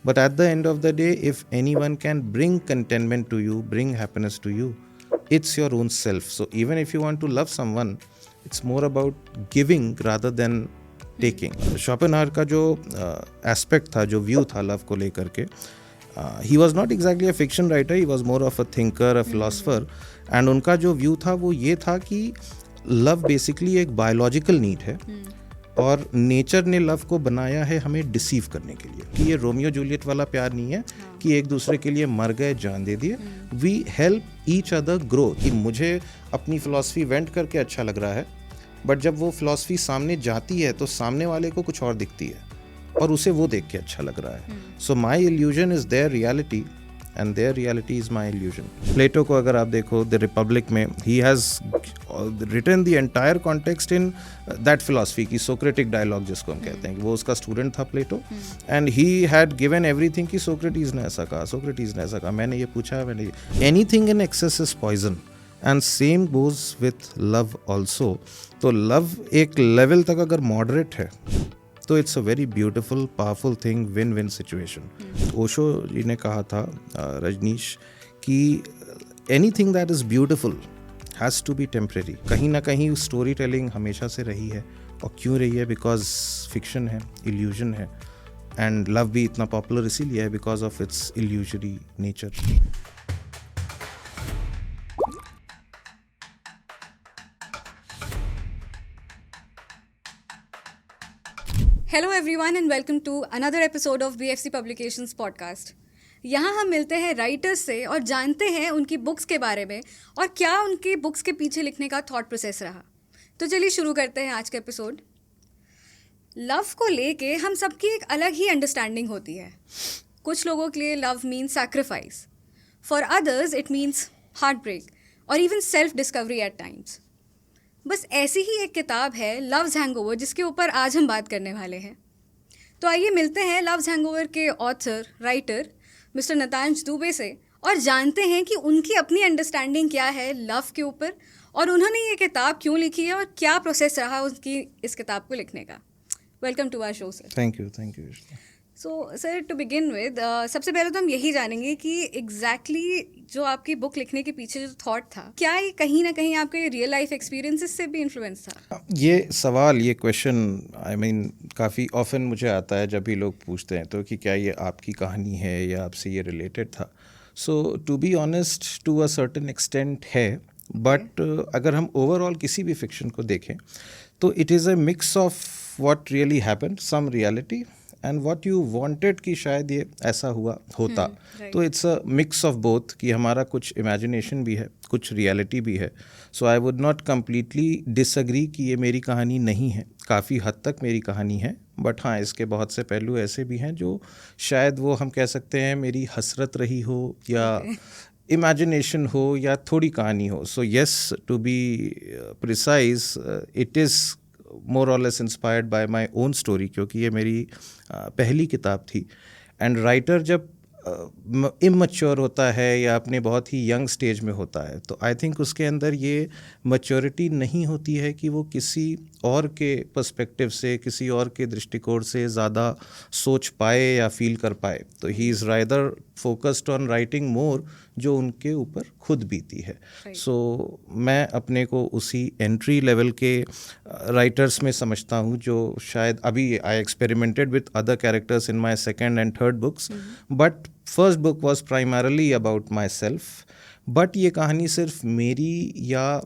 But at the end of the day, if anyone can bring contentment to you, bring happiness to you, it's your own self. So even if you want to love someone, it's more about giving rather than taking. Schopenhauer का जो aspect था, जो view था love को लेकर के, he was not exactly a fiction writer, he was more of a thinker, a philosopher. And उनका जो व्यू था वो ये था कि लव बेसिकली एक बायोलॉजिकल नीड है और नेचर ने लव को बनाया है हमें डिसीव करने के लिए. कि ये रोमियो जूलियट वाला प्यार नहीं है कि एक दूसरे के लिए मर गए, जान दे दिए. We help each other grow. कि मुझे अपनी फिलॉसफी वेंट करके अच्छा लग रहा है, बट जब वो फिलॉसफी सामने जाती है तो सामने वाले को कुछ और दिखती है और उसे वो देख के अच्छा लग रहा है. So my illusion is their reality and their reality is my illusion. Plato को अगर आप देखो द रिपब्लिक में, he has written the entire context in that philosophy की सोक्रेटिक डायलॉग जिसको हम कहते हैं, कि वो उसका स्टूडेंट था Plato, and he had given everything कि सोक्रेटिस ने ऐसा कहा, सोक्रेटिस ने ऐसा कहा, मैंने ये पूछा, मैंने anything in excess is poison. And same goes with love also. तो लव एक लेवल तक अगर मॉडरेट है तो it's a very beautiful powerful thing, win win situation. Osho ji ने कहा था, रजनीश, कि anything that is beautiful has to be temporary. कहीं ना कहीं स्टोरी टेलिंग हमेशा से रही है. और क्यों रही है? बिकॉज फिक्शन है, इल्यूजन है. एंड लव भी इतना पॉपुलर इसीलिए है because of its illusory nature. Hello everyone and welcome to another episode of BFC publications podcast. यहाँ हम मिलते हैं राइटर्स से और जानते हैं उनकी बुक्स के बारे में और क्या उनकी बुक्स के पीछे लिखने का थॉट प्रोसेस रहा. तो चलिए शुरू करते हैं आज का एपिसोड. लव को लेके हम सबकी एक अलग ही अंडरस्टैंडिंग होती है. कुछ लोगों के लिए love means sacrifice, for others it means heart break और even self discovery at times. बस ऐसी ही एक किताब है लव्स हैंगओवर, जिसके ऊपर आज हम बात करने वाले हैं. तो आइए मिलते हैं लव्स हैंगओवर के ऑथर राइटर मिस्टर नतांश दुबे से और जानते हैं कि उनकी अपनी अंडरस्टैंडिंग क्या है लव के ऊपर और उन्होंने ये किताब क्यों लिखी है और क्या प्रोसेस रहा उनकी इस किताब को लिखने का. Welcome to our show sir. Thank you. So sir, to begin with, सबसे पहले तो हम यही जानेंगे कि एग्जैक्टली जो आपकी बुक लिखने के पीछे जो थॉट था, क्या ये कहीं ना कहीं आपके रियल लाइफ एक्सपीरियंसेस से भी इन्फ्लुएंस था? ये सवाल, ये क्वेश्चन आई मीन काफ़ी ऑफन मुझे आता है जब भी लोग पूछते हैं तो कि क्या ये आपकी कहानी है या आपसे ये रिलेटेड था. So to be honest, to a certain extent है, बट अगर हम ओवरऑल किसी भी फिक्शन को देखें तो it is a mix of what really happened, some reality, and what you wanted कि शायद ये ऐसा होता. तो it's a mix of both, कि हमारा कुछ इमेजिनेशन भी है, कुछ रियलिटी भी है. So I would not completely disagree कि ये मेरी कहानी नहीं है. काफ़ी हद तक मेरी कहानी है, बट हाँ, इसके बहुत से पहलू ऐसे भी हैं जो शायद वो हम कह सकते हैं मेरी हसरत रही हो या इमेजिनेशन हो या थोड़ी कहानी हो. So yes, to be precise, it is more और less inspired by my own story, क्योंकि ये मेरी पहली किताब थी. एंड राइटर जब इमैच्योर होता है या अपने बहुत ही यंग स्टेज में होता है तो आई थिंक उसके अंदर ये मैच्योरिटी नहीं होती है कि वो किसी और के पर्सपेक्टिव से, किसी और के दृष्टिकोण से ज़्यादा सोच पाए या फील कर पाए. तो he is rather focused on writing मोर जो उनके ऊपर खुद बीती है. सो मैं अपने को उसी एंट्री लेवल के राइटर्स में समझता हूँ जो शायद अभी आई experimented with other characters in my second and third books, but first book was primarily about my self. But ये कहानी सिर्फ मेरी या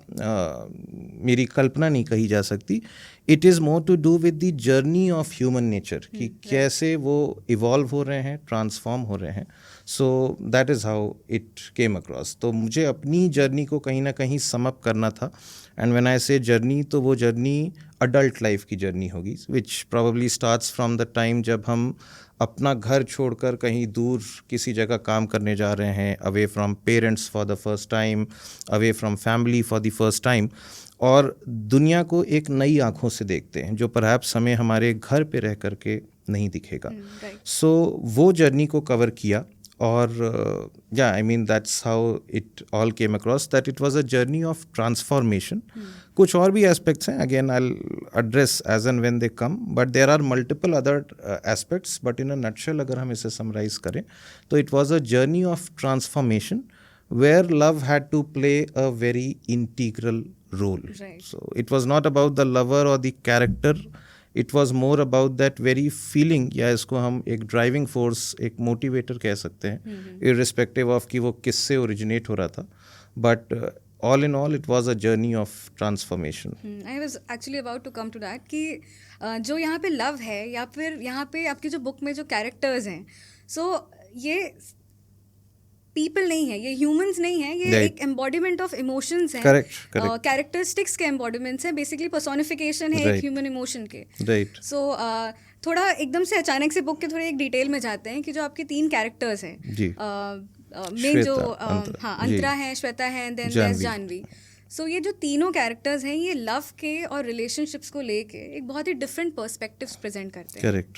मेरी कल्पना नहीं कही जा सकती. It is more to do with the journey of human nature, कि कैसे वो इवॉल्व हो रहे हैं, ट्रांसफॉर्म हो रहे हैं. सो that is how it came across. तो मुझे अपनी जर्नी को कहीं ना कहीं सम अप करना था. एंड व्हेन आई से जर्नी, तो वो जर्नी अडल्ट लाइफ की जर्नी होगी, which probably starts from the time जब हम अपना घर छोड़कर कहीं दूर किसी जगह काम करने जा रहे हैं, away from parents for the first time, away from family for the first time, और दुनिया को एक नई आँखों से देखते हैं जो परहैप्स हमें हमारे घर पे रह कर के नहीं दिखेगा. सो वो जर्नी को कवर किया और yeah, I mean that's how it all came across, that it was a journey of transformation. कुछ और भी aspects हैं, again I'll address as and when they come, but there are multiple other aspects, but in a nutshell अगर हम इसे summarize करें तो it was a journey of transformation where love had to play a very integral role. Right. So it was not about the lover or the character, it was more about that very feeling, या इसको हम एक driving force, एक motivator कह सकते हैं, irrespective of कि वो किससे ओरिजिनेट हो रहा था, but all in all it was a journey of transformation. I was actually about to come to that कि जो यहाँ पे लव है या फिर यहाँ पे आपकी जो बुक में जो कैरेक्टर्स हैं, सो ये पीपल नहीं है, ये ह्यूमंस नहीं है, ये Right. एक एम्बॉडीमेंट ऑफ इमोशंस हैं. Correct, correct. कैरेक्टरिस्टिक्स के एम्बॉडीमेंट्स हैं, बेसिकली पर्सोनिफिकेशन है एक Right. ह्यूमन इमोशन के. राइट. सो थोड़ा एकदम से अचानक से बुक के थोड़े एक डिटेल में जाते हैं कि जो आपके 3 कैरेक्टर्स हैं, जी. मेन जो श्वेता, अंतरा. हाँ, जी. अंतरा है, श्वेता है, देन जानवी. जानवी. सो ये जो तीनों कैरेक्टर्स हैं, ये लव के और रिलेशनशिप्स को लेके एक बहुत ही डिफरेंट पर्सपेक्टिव्स प्रेजेंट करते हैं. करेक्ट.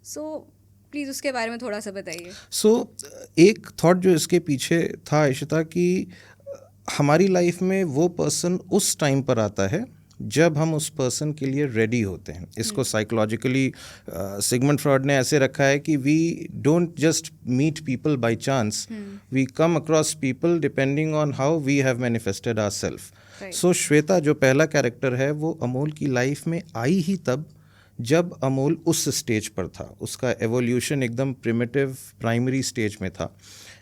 सो प्लीज़ उसके बारे में थोड़ा सा बताइए. सो एक थॉट जो इसके पीछे था इशिता, कि हमारी लाइफ में वो पर्सन उस टाइम पर आता है जब हम उस पर्सन के लिए रेडी होते हैं. इसको साइकोलॉजिकली सिगमंड फ्रॉइड ने ऐसे रखा है कि we don't just meet people by chance, we come across people depending on how we have manifested ourselves. So Shweta जो पहला कैरेक्टर है वो अमोल की लाइफ में आई ही तब जब अमोल उस स्टेज पर था, उसका एवोल्यूशन एकदम प्रिमिटिव प्राइमरी स्टेज में था,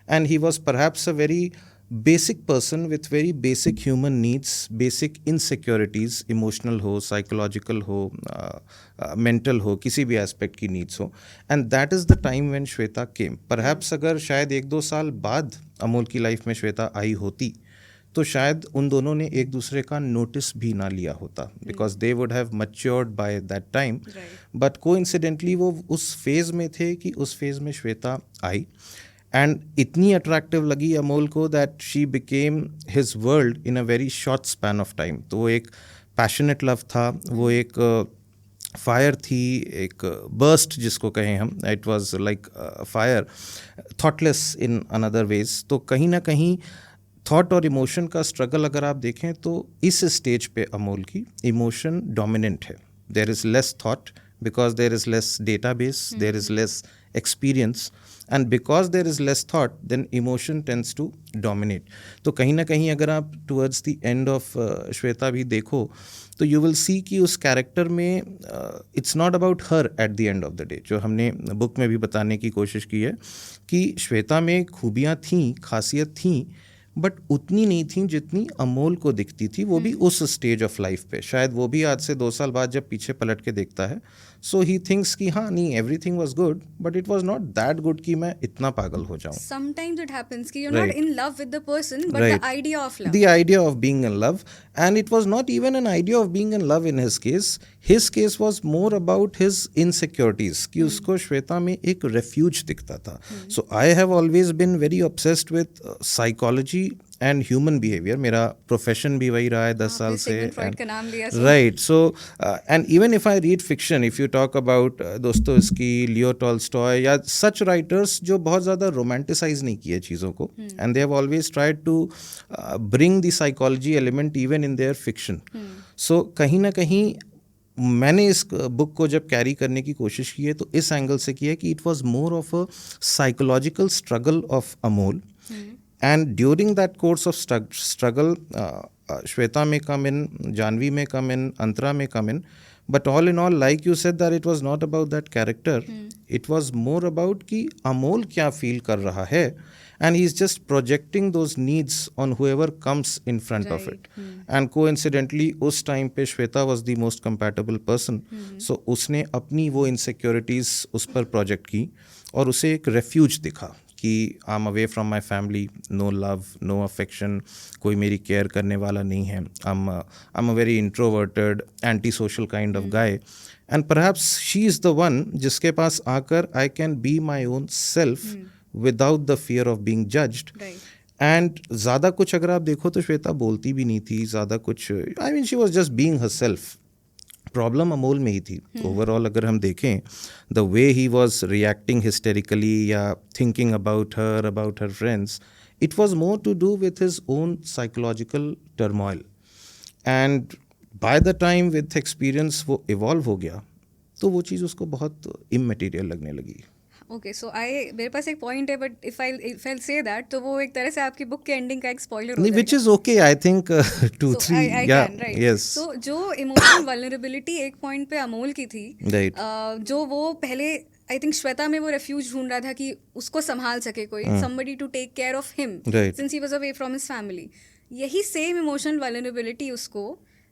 and he was perhaps a very basic person with very basic human needs, basic insecurities, emotional हो, साइकोलॉजिकल हो, मेंटल हो, किसी भी एस्पेक्ट की नीड्स हो, and that is the time when Shweta came. Perhaps अगर शायद 1-2 साल बाद अमोल की लाइफ में श्वेता आई होती तो शायद उन दोनों ने एक दूसरे का नोटिस भी ना लिया होता, because they would have matured bye that time. But coincidentally वो उस फेज़ में थे कि उस फेज़ में श्वेता आई, एंड इतनी अट्रैक्टिव लगी अमोल को that she became his world in a very short span of time. तो वो एक पैशनेट लव था, वो एक फायर थी, एक बर्स्ट जिसको कहें हम, it was like fire, thoughtless in another ways. तो कहीं ना कहीं थॉट और इमोशन का स्ट्रगल अगर आप देखें तो इस स्टेज पे अमोल की इमोशन डोमिनेंट है. There is less thought because there is less database, there is less experience, and because there is less thought then emotion tends to dominate. तो कहीं ना कहीं अगर आप towards the end of Shweta भी देखो तो यू विल सी कि उस कैरेक्टर में it's not about her at the end of the day. जो हमने बुक में भी बताने की कोशिश की है कि श्वेता में खूबियाँ थीं, खासियत थीं, बट उतनी नहीं थी जितनी अमोल को दिखती थी, वो भी उस स्टेज ऑफ लाइफ पे. शायद वो भी आज से 2 साल बाद जब पीछे पलट के देखता है, सो ही थिंक्स कि हाँ नहीं, everything was good but it was not that good कि मैं इतना पागल हो जाऊं. Sometimes it happens कि you're not Right. in love with the person, but Right. the idea of love. The idea of being in love, and it was not even an idea of being in love in his case. His case was more about his insecurities, कि उसको श्वेता में एक refuge दिखता था. So I have always been very obsessed with psychology and human behavior. मेरा profession भी वही रहा है 10 साल से. Sigmund Freud का नाम लिया. Right. So, and even if I read fiction, if you talk about Dostoevsky, Leo Tolstoy, या such writers जो बहुत ज़्यादा romanticize नहीं किए चीज़ों को, and they have always tried to bring the psychology element even in their fiction. So, कहीं ना कहीं मैंने इस बुक को जब कैरी करने की कोशिश की है तो इस एंगल से किया है कि it was more of a psychological struggle of Amol. And during that course of struggle, Shweta may come in, Janvi may come in, Antara may come in. But all in all, like you said, that it was not about that character. It was more about कि अमोल क्या feel कर रहा है. And he's just projecting those needs on whoever comes in front of it. And coincidentally, उस time पे Shweta was the most compatible person. So उसने अपनी वो insecurities उस पर project की और उसे एक refuge दिखा कि I am away from my family, no love, no affection, कोई मेरी केयर करने वाला नहीं है. I am a very introverted, anti social kind of guy, and perhaps she is the one जिसके पास आकर I can be my own self without the fear of being judged. And ज़्यादा कुछ अगर आप देखो तो श्वेता बोलती भी नहीं थी ज़्यादा कुछ. I mean she was just being herself. Problem Amol में ही थी ओवरऑल। अगर हम देखें the way he was reacting hysterically या thinking about her friends, it was more to do with his own psychological turmoil. And by the time with experience वो evolve हो गया तो वो चीज़ उसको बहुत इमटेरियल लगने लगी। ओके, सो मेरे पास एक पॉइंट है, but if I say that तो वो एक तरह से आपकी बुक के एंडिंग का एक स्पॉइलर हो नहीं, जाएगा। Which is okay, I think 2-3 या यस। सो जो इमोशनल वल्नरेबिलिटी एक पॉइंट पे अमोल की थी, राइट, जो वो पहले आई थिंक श्वेता में वो रेफ्यूज ढूंढ रहा था कि उसको संभाल सके कोई, somebody to take care of him Right. since he was away from his family. यही सेम इमोशनल वल्नरेबिलिटी उसको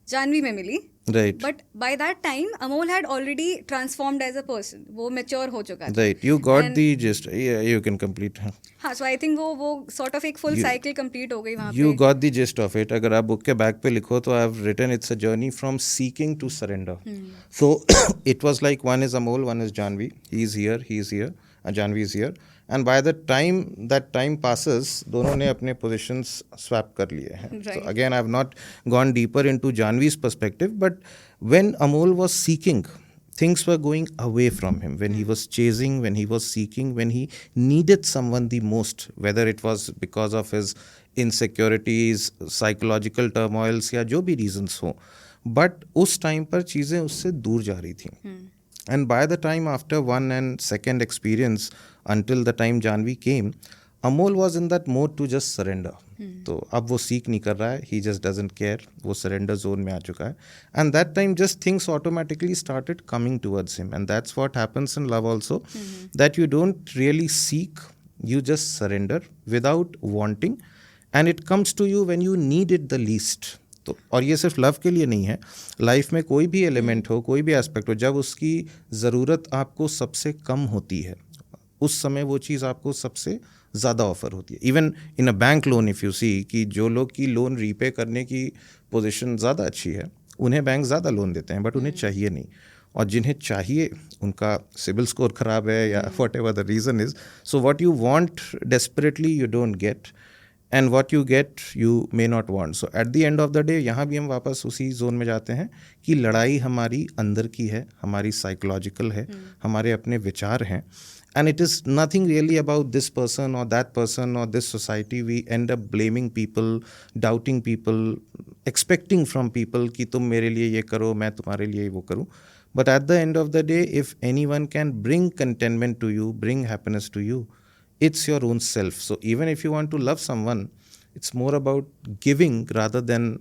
जानवी में मिली, right, but by that time Amol had already transformed as a person, वो मैच्योर हो चुका था। Right, you got And- the gist, you can complete. हाँ, so I think वो सॉर्ट ऑफ एक फुल साइकिल कंप्लीट हो गई वहाँ यू पे। Got the gist of it. अगर आप बुक के बैक पे लिखो तो I have written it's a journey from seeking to surrender. So it was like one is Amol, one is Janvi, he is here, Janvi is here, and by the time that time passes दोनों ने अपने positions swap कर लिए हैं। So Right. Again I have not gone deeper into Janvi's perspective, but when Amol was seeking, things were going away from him. When he was chasing, when he was seeking, when he needed someone the most, whether it was because of his insecurities, psychological turmoils या जो भी reasons हो, but उस time पर चीज़ें उससे दूर जा रही थी। And by the time after one and second experience, until the time Janvi came, Amol was in that mode to just surrender. तो अब वो सीख नहीं कर रहा है, he just doesn't care, वो surrender zone में आ चुका है, and that time just things automatically started coming towards him, and that's what happens in love also, that you don't really seek, you just surrender without wanting, and it comes to you when you need it the least. तो और ये सिर्फ love के लिए नहीं है, life में कोई भी एलिमेंट हो, कोई भी एस्पेक्ट हो, जब उसकी ज़रूरत आपको सबसे कम होती है उस समय वो चीज़ आपको सबसे ज़्यादा ऑफर होती है। Even in a bank loan if you see कि जो लोग की लोन रीपे करने की पोजीशन ज़्यादा अच्छी है उन्हें बैंक ज़्यादा लोन देते हैं, बट उन्हें चाहिए नहीं, और जिन्हें चाहिए उनका सिबिल स्कोर ख़राब है या what ever the reason is, so what you want desperately you don't get, and what you get you may not want. So at the end of the day यहाँ भी हम वापस उसी जोन में जाते हैं कि लड़ाई हमारी अंदर की है, हमारी साइकोलॉजिकल है, हमारे अपने विचार हैं, and it is nothing really about this person or that person or this society. We end up blaming people, doubting people, expecting from people कि तुम मेरे लिए ये करो, मैं तुम्हारे लिए वो करूँ, but at the end of the day if anyone can bring contentment to you, bring happiness to you, it's your own self. So even if you want to love someone, it's more about giving rather than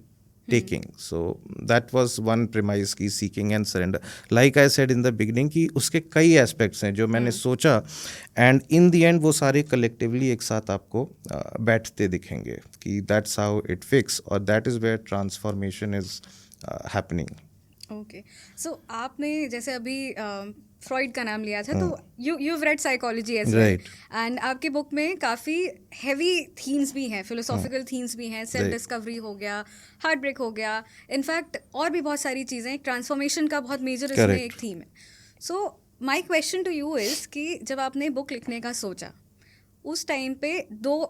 taking. So that was one premise की seeking and surrender. Like I said in the beginning कि उसके कई aspects हैं जो मैंने सोचा, and in the end वो सारे collectively एक साथ आपको बैठते दिखेंगे कि that's how it fix, or that is where transformation is happening. Okay, so आपने जैसे अभी फ्रॉइड का नाम लिया था, तो you've read psychology as well, Right. And आपकी बुक में काफ़ी हैवी थीम्स भी हैं, फिलोसॉफिकल थीम्स भी हैं, सेल्फ Right. डिस्कवरी हो गया, हार्ट ब्रेक हो गया, इनफैक्ट और भी बहुत सारी चीज़ें, ट्रांसफॉर्मेशन का बहुत मेजर इसमें Correct. एक थीम है। So my question to you is कि जब आपने बुक लिखने का सोचा, उस टाइम पे दो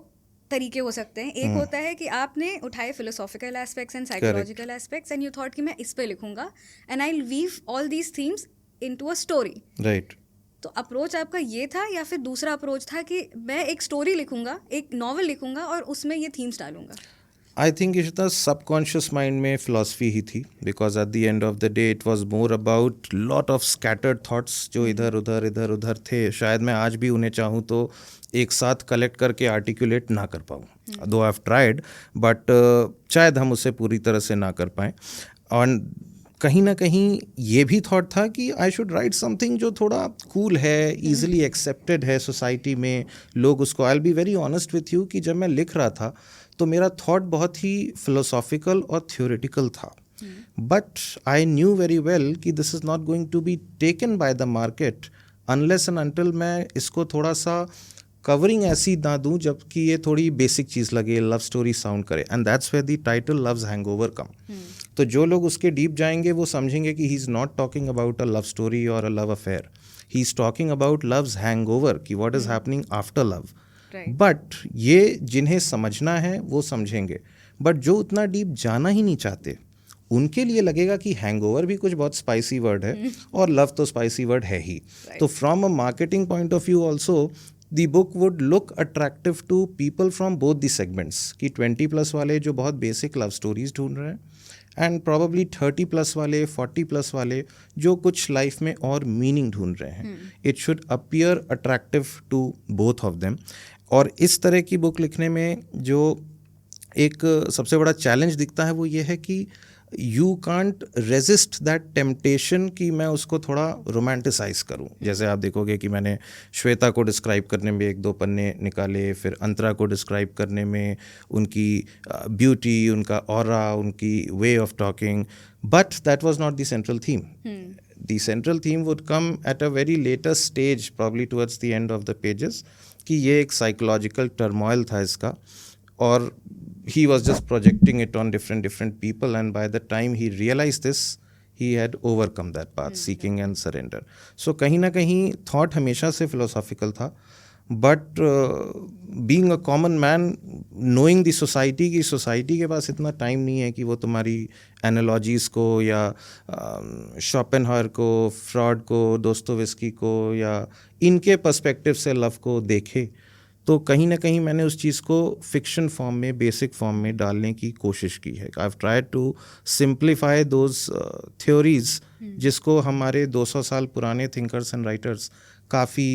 तरीके हो सकते हैं। एक होता है कि आपने उठाए philosophical aspects and psychological aspects and you thought कि मैं इस पे लिखूंगा and I will weave all these themes into a story. Right. तो अप्रोच आपका ये था, या फिर दूसरा अप्रोच था कि मैं एक स्टोरी लिखूंगा, एक नॉवल लिखूंगा और उसमें ये थीम्स डालूंगा? आई थिंक इतना सबकॉन्शियस माइंड में फिलॉसफी ही थी, because at the end of the day it was more about lot of scattered thoughts जो इधर उधर थे। शायद मैं आज भी उन्हें चाहूँ तो एक साथ कलेक्ट करके आर्टिकुलेट ना कर पाऊँ, दो आई हैव ट्राइड, बट शायद हम उसे पूरी तरह से ना कर पाएँ। और कहीं ना कहीं ये भी थॉट था कि आई शुड राइट समथिंग जो थोड़ा कूल है, ईजिली एक्सेप्टेड है सोसाइटी में, लोग उसको, I will be very honest with you कि जब मैं लिख रहा था तो मेरा थॉट बहुत ही फिलोसॉफिकल और थ्योरेटिकल था, but I knew very well कि this is not going to be taken by the market unless and until मैं इसको थोड़ा सा कवरिंग ऐसी ना दूं जबकि ये थोड़ी बेसिक चीज़ लगे, लव स्टोरी साउंड करे, and that's where the title love's hangover come. तो जो लोग उसके डीप जाएंगे वो समझेंगे कि he is not talking about a love story और a love affair, he is talking about love's hangover कि what is happening after love. But ये जिन्हें समझना है वो समझेंगे, बट जो उतना डीप जाना ही नहीं चाहते उनके लिए लगेगा कि हैंगओवर भी कुछ बहुत स्पाइसी वर्ड है और लव तो स्पाइसी वर्ड है ही. तो from a marketing point of view also the book would look attractive to people from both the segments, कि 20+ वाले जो बहुत बेसिक लव स्टोरीज ढूंढ रहे हैं एंड प्रॉबली 30+ वाले, 40+ वाले जो कुछ लाइफ में और मीनिंग ढूंढ रहे हैं. It should appear attractive to both of them. और इस तरह की बुक लिखने में जो एक सबसे बड़ा चैलेंज दिखता है वो ये है कि you can't resist that temptation कि मैं उसको थोड़ा रोमांटिसाइज करूं. जैसे आप देखोगे कि मैंने श्वेता को डिस्क्राइब करने में 1-2 पन्ने निकाले, फिर अंतरा को डिस्क्राइब करने में उनकी ब्यूटी, उनका ऑरा, उनकी way of talking, but that was not the central theme. The central theme would come at a very later stage, probably towards the end of the pages, कि ये एक psychological turmoil था इसका, और he was just projecting it on different people, and by the time he realized this, he had overcome that path, seeking and surrender. So कहीं ना कहीं thought हमेशा से philosophical था, but being a common man, knowing the society, की society के पास इतना time नहीं है कि वो तुम्हारी एनालॉजीज़ को या शॉपेनहायर को, फ्रॉड को, दोस्तोवेस्की को या इनके पर्सपेक्टिव से लव को देखे. तो कहीं ना कहीं मैंने उस चीज़ को फिक्शन फॉर्म में, बेसिक फॉर्म में डालने की कोशिश की है. I have tried to simplify those theories जिसको हमारे 200 साल पुराने थिंकर्स एंड राइटर्स काफ़ी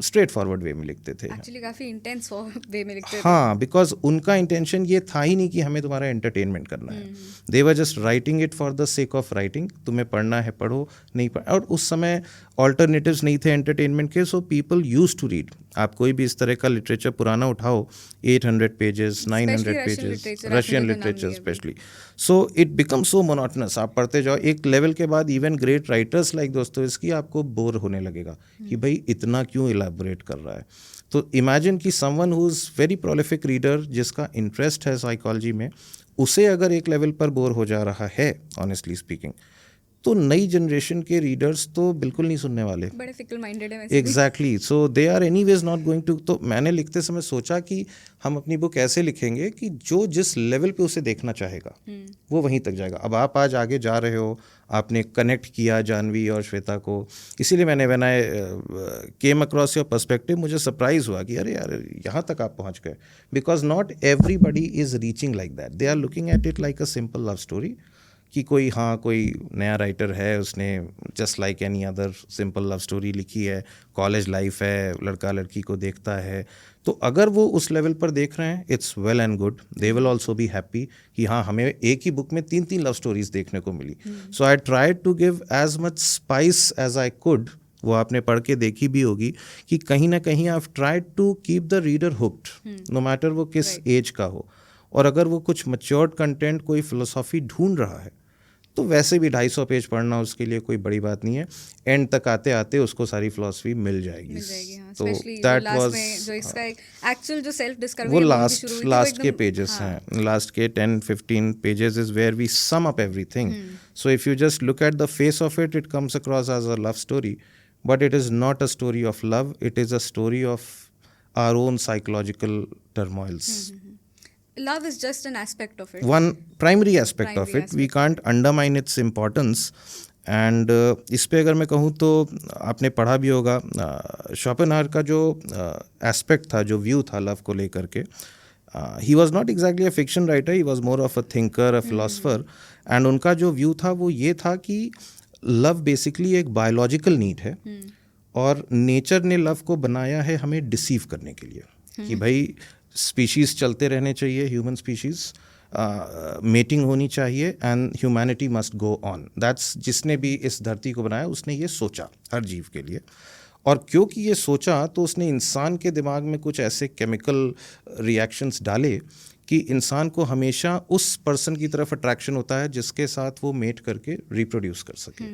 स्ट्रेट फॉरवर्ड वे में लिखते थे. एक्चुअली काफ़ी इंटेंस वे में लिखते थे. हाँ, बिकॉज उनका इंटेंशन ये था ही नहीं कि हमें तुम्हारा एंटरटेनमेंट करना है. They were just writing it for the sake of writing. तुम्हें पढ़ना है पढ़ो, नहीं पढ़. और उस समय ऑल्टरनेटिव्स नहीं थे एंटरटेनमेंट के, so people use to read. आप कोई भी इस तरह का लिटरेचर पुराना उठाओ, 800 pages, 900 pages, Russian literature specially, so it become so monotonous. आप पढ़ते जाओ, एक लेवल के बाद even great writers like Dostoevsky आपको बोर होने लगेगा कि भाई इतना क्यों इलैबोरेट कर रहा है. तो इमेजिन कि someone who is very prolific reader, जिसका इंटरेस्ट है साइकोलॉजी में, उसे अगर एक लेवल पर बोर हो जा रहा है, ऑनेस्टली स्पीकिंग, तो नई जनरेशन के रीडर्स तो बिल्कुल नहीं सुनने वाले. बड़े फिकल माइंडेड है वैसे. Exactly. So they are anyways not going to. तो मैंने लिखते समय सोचा कि हम अपनी बुक ऐसे लिखेंगे कि जो जिस लेवल पे उसे देखना चाहेगा वो वहीं तक जाएगा. अब आप आज आगे जा रहे हो, आपने कनेक्ट किया जानवी और श्वेता को, इसीलिए मैंने when I came across your perspective, मुझे सरप्राइज हुआ कि अरे यार यहाँ तक आप पहुँच गए. Because not everybody is reaching like that. They are looking at it like a simple love story, कि कोई नया राइटर है, उसने just like any other simple love story लिखी है, कॉलेज लाइफ है, लड़का लड़की को देखता है. तो अगर वो उस लेवल पर देख रहे हैं, it's well and good. They will also be happy कि हाँ, हमें एक ही बुक में 3-3 लव स्टोरीज देखने को मिली. So I tried to give as much spice as I could. वो आपने पढ़ के देखी भी होगी कि कहीं ना कहीं I have tried to keep the reader hooked, no matter वो किस एज का हो. और अगर वो कुछ मैच्योर्ड कंटेंट, कोई फिलोसॉफी ढूंढ रहा है, तो वैसे भी 250 पेज पढ़ना उसके लिए कोई बड़ी बात नहीं है. एंड तक आते आते उसको सारी फिलॉसफी मिल जाएगी. हाँ. तो दैट वाज जो इसका एक एक्चुअल जो सेल्फ डिस्कवरी, वो लास्ट के पेजेस हैं. लास्ट के 10-15 pages is where we sum up everything. So if you just look at the face of it, it comes across as a love story, but it is not a story of love. It is a story of our own psychological turmoils. Love is just an aspect of it. One primary aspect of it. We can't undermine its importance. And इस पे अगर मैं कहूँ तो आपने पढ़ा भी होगा, शोपेनहायर का जो एस्पेक्ट था, जो व्यू था लव को लेकर के, he was not exactly a fiction writer, he was more of a thinker, a philosopher. And उनका जो व्यू था वो ये था कि लव बेसिकली एक बायोलॉजिकल नीड है, और नेचर ने लव को बनाया है हमें डिसीव करने के लिए, कि भाई स्पीशीज़ चलते रहने चाहिए, ह्यूमन स्पीशीज़, मेटिंग होनी चाहिए, and humanity must go on. That's, जिसने भी इस धरती को बनाया उसने ये सोचा हर जीव के लिए. और क्योंकि ये सोचा तो उसने इंसान के दिमाग में कुछ ऐसे केमिकल रिएक्शंस डाले कि इंसान को हमेशा उस पर्सन की तरफ अट्रैक्शन होता है जिसके साथ वो मेट करके रिप्रोड्यूस कर सके.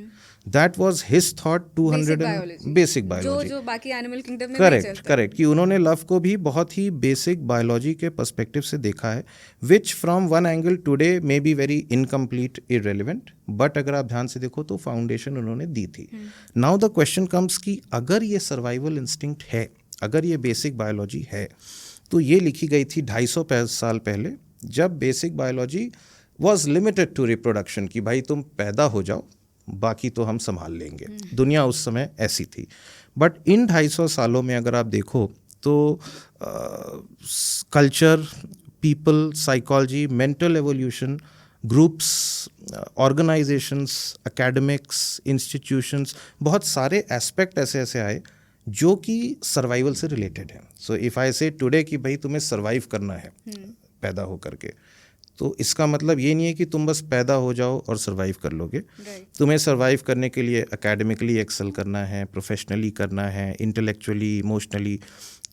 That was his thought. 200 basic biology जो बाकी एनिमल किंगडम में करेक्ट कि उन्होंने लव को भी बहुत ही बेसिक बायोलॉजी के पर्सपेक्टिव से देखा है, which from one angle today may be very incomplete, irrelevant, but अगर आप ध्यान से देखो तो फाउंडेशन उन्होंने दी थी. नाउ द क्वेश्चन कम्स कि अगर ये सर्वाइवल इंस्टिंक्ट है, अगर ये बेसिक बायोलॉजी है, तो ये लिखी गई थी 250 साल पहले, जब basic biology was limited to reproduction कि भाई तुम पैदा हो जाओ, बाकी तो हम संभाल लेंगे। दुनिया उस समय ऐसी थी। बट इन 250 सालों में अगर आप देखो तो culture, people, psychology, mental evolution, groups, organisations, academics, institutions, बहुत एस्पेक्ट ऐसे ऐसे आए जो कि सर्वाइवल से रिलेटेड हैं। सो इफ़ आई से टुडे कि भाई तुम्हें सर्वाइव करना है पैदा हो करके, तो इसका मतलब ये नहीं है कि तुम बस पैदा हो जाओ और सर्वाइव कर लोगे। तुम्हें सर्वाइव करने के लिए एकेडमिकली एक्सेल करना है, प्रोफेशनली करना है, इंटेलेक्चुअली, इमोशनली।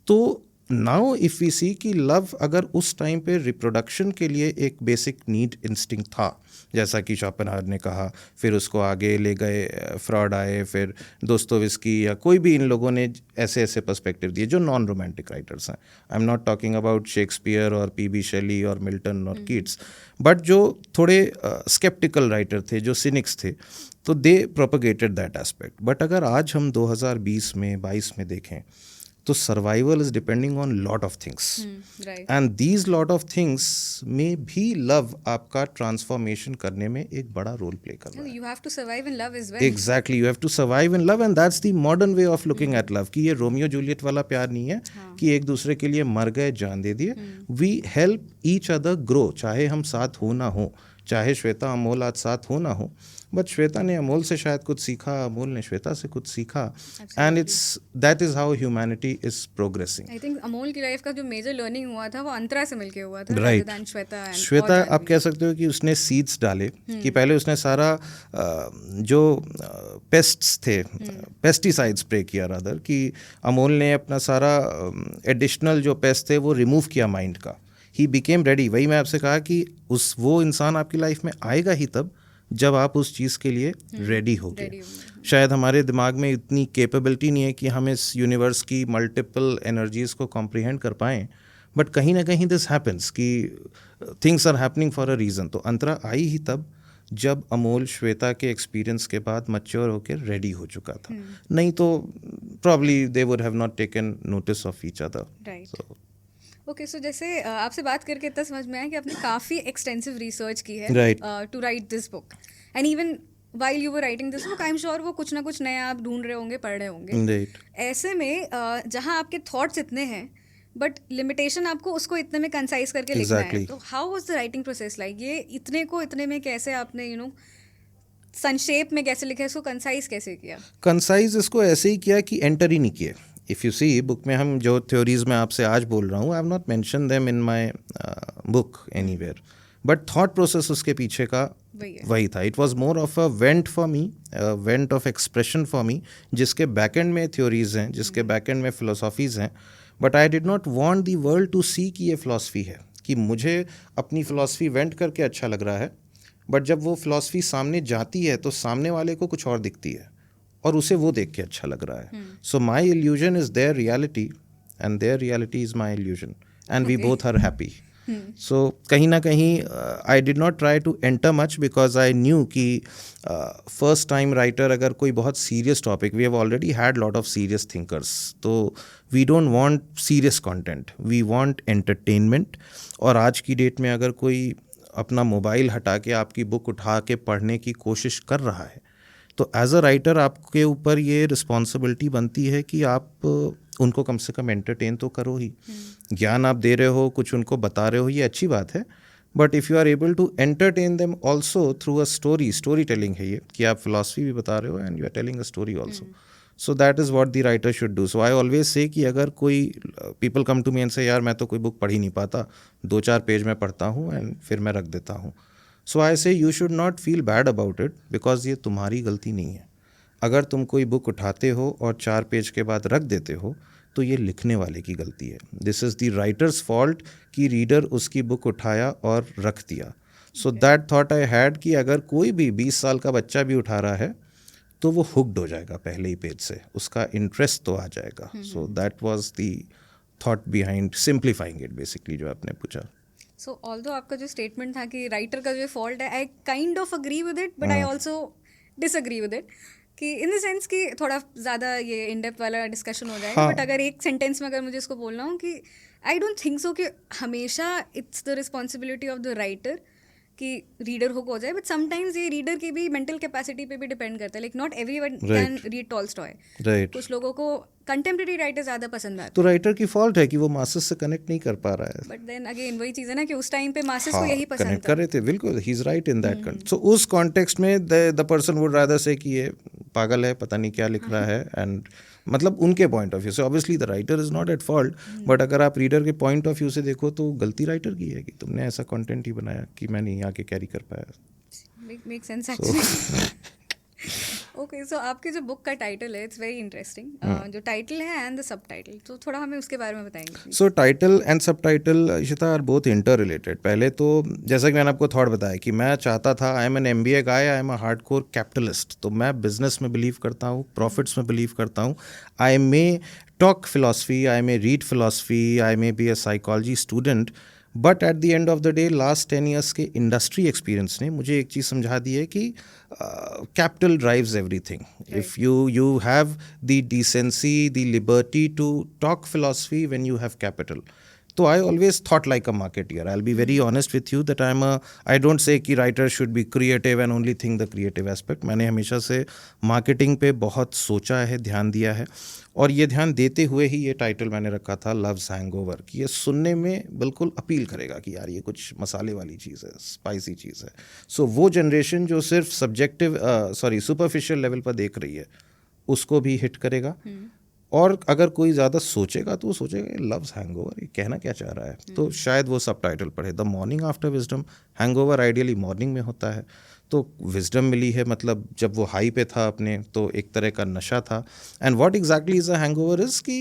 तो नाउ इफ़ वी सी कि लव अगर उस टाइम पे रिप्रोडक्शन के लिए एक बेसिक नीड इंस्टिंक्ट था, जैसा कि शोपेनहावर ने कहा, फिर उसको आगे ले गए फ्रॉड आए, फिर दोस्तोयेव्स्की या कोई भी इन लोगों ने ऐसे ऐसे पर्सपेक्टिव दिए जो नॉन रोमांटिक राइटर्स हैं। I am not talking about Shakespeare और पी.बी. शेली और मिल्टन और कीट्स, बट जो थोड़े स्केप्टिकल राइटर थे, जो सिनिक्स थे, तो दे प्रोपगेटेड दैट एस्पेक्ट। बट अगर आज हम 2020 में 22 में देखें तो survival is depending on lot of things, and these lot of things में भी लव आपका ट्रांसफॉर्मेशन करने में एक बड़ा रोल प्ले कर रहा है। You have to survive in love as well. Exactly, you have to survive in love, and that's the modern way of looking at love. कि ये रोमियो जूलियट वाला प्यार नहीं है कि एक दूसरे के लिए मर गए, जान दे दिए। We help each other grow, चाहे हम साथ हो ना हो, चाहे श्वेता अमोल आज साथ हो ना हो, बट श्वेता ने अमोल से शायद कुछ सीखा, अमोल ने श्वेता से कुछ सीखा, and it's that is how humanity is progressing. I think Amol की लाइफ का जो मेजर लर्निंग हुआ था वो अंतरा से मिलके हुआ था, राइट। श्वेता आप कह सकते हो कि उसने सीड्स डाले कि पहले उसने सारा जो पेस्ट्स थे, पेस्टिसाइड स्प्रे किया रादर, कि अमोल ने अपना सारा एडिशनल जो पेस्ट थे वो रिमूव किया माइंड का। He became ready. वही मैं आपसे कहा कि वो इंसान आपकी लाइफ में आएगा ही तब जब आप उस चीज़ के लिए रेडी होगे। शायद हमारे दिमाग में इतनी कैपेबिलिटी नहीं है कि हम इस यूनिवर्स की मल्टीपल एनर्जीज़ को कॉम्प्रिहेंड कर पाएँ, बट कहीं ना कहीं दिस हैपन्स कि things are happening for a reason. तो अंतरा आई ही तब जब अमोल श्वेता के एक्सपीरियंस के बाद मैच्योर होकर रेडी हो चुका था, नहीं तो probably they would have not taken notice of each other. Okay, so जैसे आपसे बात करके इतना समझ में आया कि आपने काफ़ी एक्सटेंसिव रिसर्च की है to write this book, and even while you were writing this book I am sure वो कुछ ना कुछ नया आप ढूंढ रहे होंगे, पढ़ रहे होंगे। ऐसे में जहाँ आपके थॉट्स इतने हैं बट लिमिटेशन आपको उसको इतने में कंसाइज करके लिखना है, तो how was the writing process like? ये इतने को इतने में कैसे आपने संक्षेप में कैसे लिखा, इसको कंसाइज कैसे किया? कंसाइज इसको ऐसे ही किया कि एंटर ही नहीं किए। इफ़ यू सी बुक में हम जो थ्योरीज में आपसे आज बोल रहा हूँ, आई have not mention them in my book anywhere, but thought process उसके पीछे का वही था। It was more of a went for me, went of expression for me, जिसके बैक एंड में थ्योरीज हैं, जिसके बैक एंड में फिलोसॉफीज़ हैं, but I did not want the world to see कि ये फिलॉसफी है, कि मुझे अपनी फिलॉसफी वेंट करके अच्छा लग रहा है, बट जब वो फिलॉसफी सामने जाती है तो सामने वाले को कुछ और दिखती है और उसे वो देख के अच्छा लग रहा है। So my illusion is their reality and their reality is my illusion, and we both are happy. So कहीं ना कहीं I did not try to enter much because I knew कि फर्स्ट टाइम राइटर अगर कोई बहुत serious topic, we have already had lot of serious thinkers, तो we don't want serious content, we want entertainment. और आज की date में अगर कोई अपना मोबाइल हटा के आपकी बुक उठा के पढ़ने की कोशिश कर रहा है, तो एज अ राइटर आपके ऊपर ये रिस्पॉन्सिबिलिटी बनती है कि आप उनको कम से कम एंटरटेन तो करो ही। ज्ञान आप दे रहे हो, कुछ उनको बता रहे हो, ये अच्छी बात है, but if you are able to entertain them also through a story telling है ये, कि आप फिलॉसफी भी बता रहे हो and you are telling a story also. So that is what the writer should do. So I always say कि अगर कोई people come to me and say यार मैं तो कोई बुक पढ़ ही नहीं पाता, 2-4 पेज में पढ़ता हूँ एंड फिर मैं रख देता हूँ, सो आई से you should not feel bad about it, because ये तुम्हारी गलती नहीं है। अगर तुम कोई बुक उठाते हो और 4 पेज के बाद रख देते हो तो ये लिखने वाले की गलती है। This is the writers fault कि रीडर उसकी बुक उठाया और रख दिया। So that thought I had कि अगर कोई भी 20 साल का बच्चा भी उठा रहा है तो वो हुक्ड हो जाएगा पहले ही पेज से, उसका इंटरेस्ट तो आ जाएगा। So that was the thought behind simplifying it basically, जो आपने पूछा। सो ऑल्दो आपका जो स्टेटमेंट था कि राइटर का जो फॉल्ट है, I kind of agree with it, but I also disagree with it, कि इन द सेंस कि थोड़ा ज़्यादा ये इन डेप्थ वाला डिस्कशन हो जाएगा। बट अगर एक सेंटेंस में अगर मुझे इसको बोलना हो कि आई डोंट थिंक सो कि हमेशा it's the responsibility of the writer कि रीडर हुक हो जाए, बट समटाइम्स ये रीडर की भी मेंटल कैपेसिटी पे भी डिपेंड करता है. Like not everyone can read Tolstoy. Right. कुछ लोगों को कंटेम्प्रेरी राइटर ज़्यादा पसंद आते तो हैं. राइटर की फॉल्ट है कि वो मासेस से कनेक्ट नहीं कर पा रहा है. बट देन अगेन वही चीज़ है ना कि उस टाइम पे मासेस को हाँ, यही पसंद कनेक्ट था. कर रहे थे, बिल्कुल, he is right in that. So उस कॉन्टेक्स्ट में द पर्सन वुड रादर से कि ये पागल है, पता नहीं क्या लिख रहा है. एंड मतलब उनके पॉइंट ऑफ व्यू से obviously the writer is not at fault, but अगर आप रीडर के पॉइंट ऑफ व्यू से देखो तो गलती राइटर की है कि तुमने ऐसा कंटेंट ही बनाया कि मैं नहीं आके कैरी कर पाया. Make sense actually. Okay, so आपके जो बुक का टाइटल है इट्स वेरी इंटरेस्टिंग. जो टाइटल है एंड द सब टाइटल, तो थोड़ा हमें उसके बारे में बताएंगे. So title and sub title Ishita are both inter related. पहले तो जैसा कि मैंने आपको थॉट बताया कि मैं चाहता था, I am an MBA guy, I am a hardcore capitalist. तो मैं बिजनेस में बिलीव करता हूँ, प्रॉफिट्स में बिलीव करता हूँ. I may talk philosophy, I may read philosophy, I may be a psychology student, but at the end of the day last 10 years के industry experience ने मुझे एक चीज़ समझा दी है कि capital drives everything. If you have the decency, the liberty to talk philosophy when you have capital. So I always thought like a marketeer. I'll be very honest with you that I don't say कि writer should be creative and only think the creative aspect. मैंने हमेशा से marketing पे बहुत सोचा है, ध्यान दिया है, और ये ध्यान देते हुए ही ये टाइटल मैंने रखा था लव्स हैंगओवर, कि ये सुनने में बिल्कुल अपील करेगा कि यार ये कुछ मसाले वाली चीज़ है, स्पाइसी चीज़ है. सो वो जनरेशन जो सिर्फ सुपरफिशियल लेवल पर देख रही है उसको भी हिट करेगा. और अगर कोई ज़्यादा सोचेगा तो वो सोचेगा लव्स हैंगओवर, ये कहना क्या चाह रहा है. तो शायद वो सब टाइटल पढ़े, the morning after wisdom. Hangover ideally morning में होता है, तो विजडम मिली है मतलब जब वो हाई पे था अपने, तो एक तरह का नशा था. And what exactly is a hangover is कि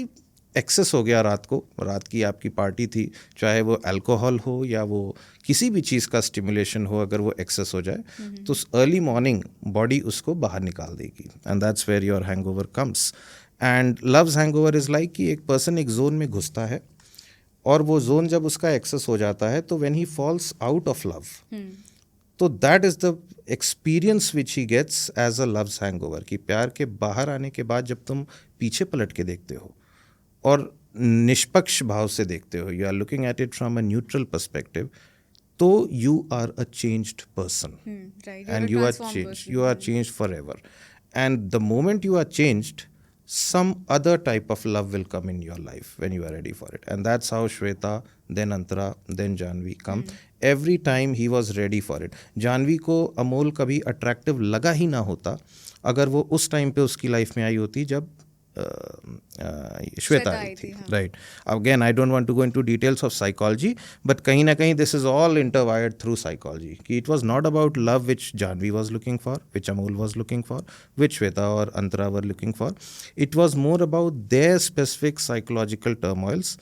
एक्सेस हो गया रात को, रात की आपकी पार्टी थी, चाहे वो अल्कोहल हो या वो किसी भी चीज़ का स्टिमुलेशन हो, अगर वो एक्सेस हो जाए तो अर्ली मॉर्निंग बॉडी उसको बाहर निकाल देगी. And that's where your hangover comes. And love's hangover is like कि एक पर्सन एक जोन में घुसता है, और वो जोन जब उसका एक्सेस हो जाता है तो when he falls out of love, तो that is the experience which he gets as a love's hangover. कि प्यार के बाहर आने के बाद जब तुम पीछे पलट के देखते हो और निष्पक्ष भाव से देखते हो, you are looking at it from a neutral perspective, तो you are a changed person. And you are changed forever. And the moment you are changed, some other type of love will come in your life when you are ready for it. And that's how Shweta, then Antara, then Janvi come. Every time he was ready for it. Janvi को अमोल कभी attractive लगा ही ना होता अगर वो उस time पे उसकी लाइफ में आई होती जब श्वेता आई थी. Right. Again I don't want to go into details of psychology, but कहीं ना कहीं this is all interwired through psychology. कि it was not about love which Janvi was looking for, which Amol was looking for, which Shweta और Antara were looking for. It was more about their specific psychological turmoils,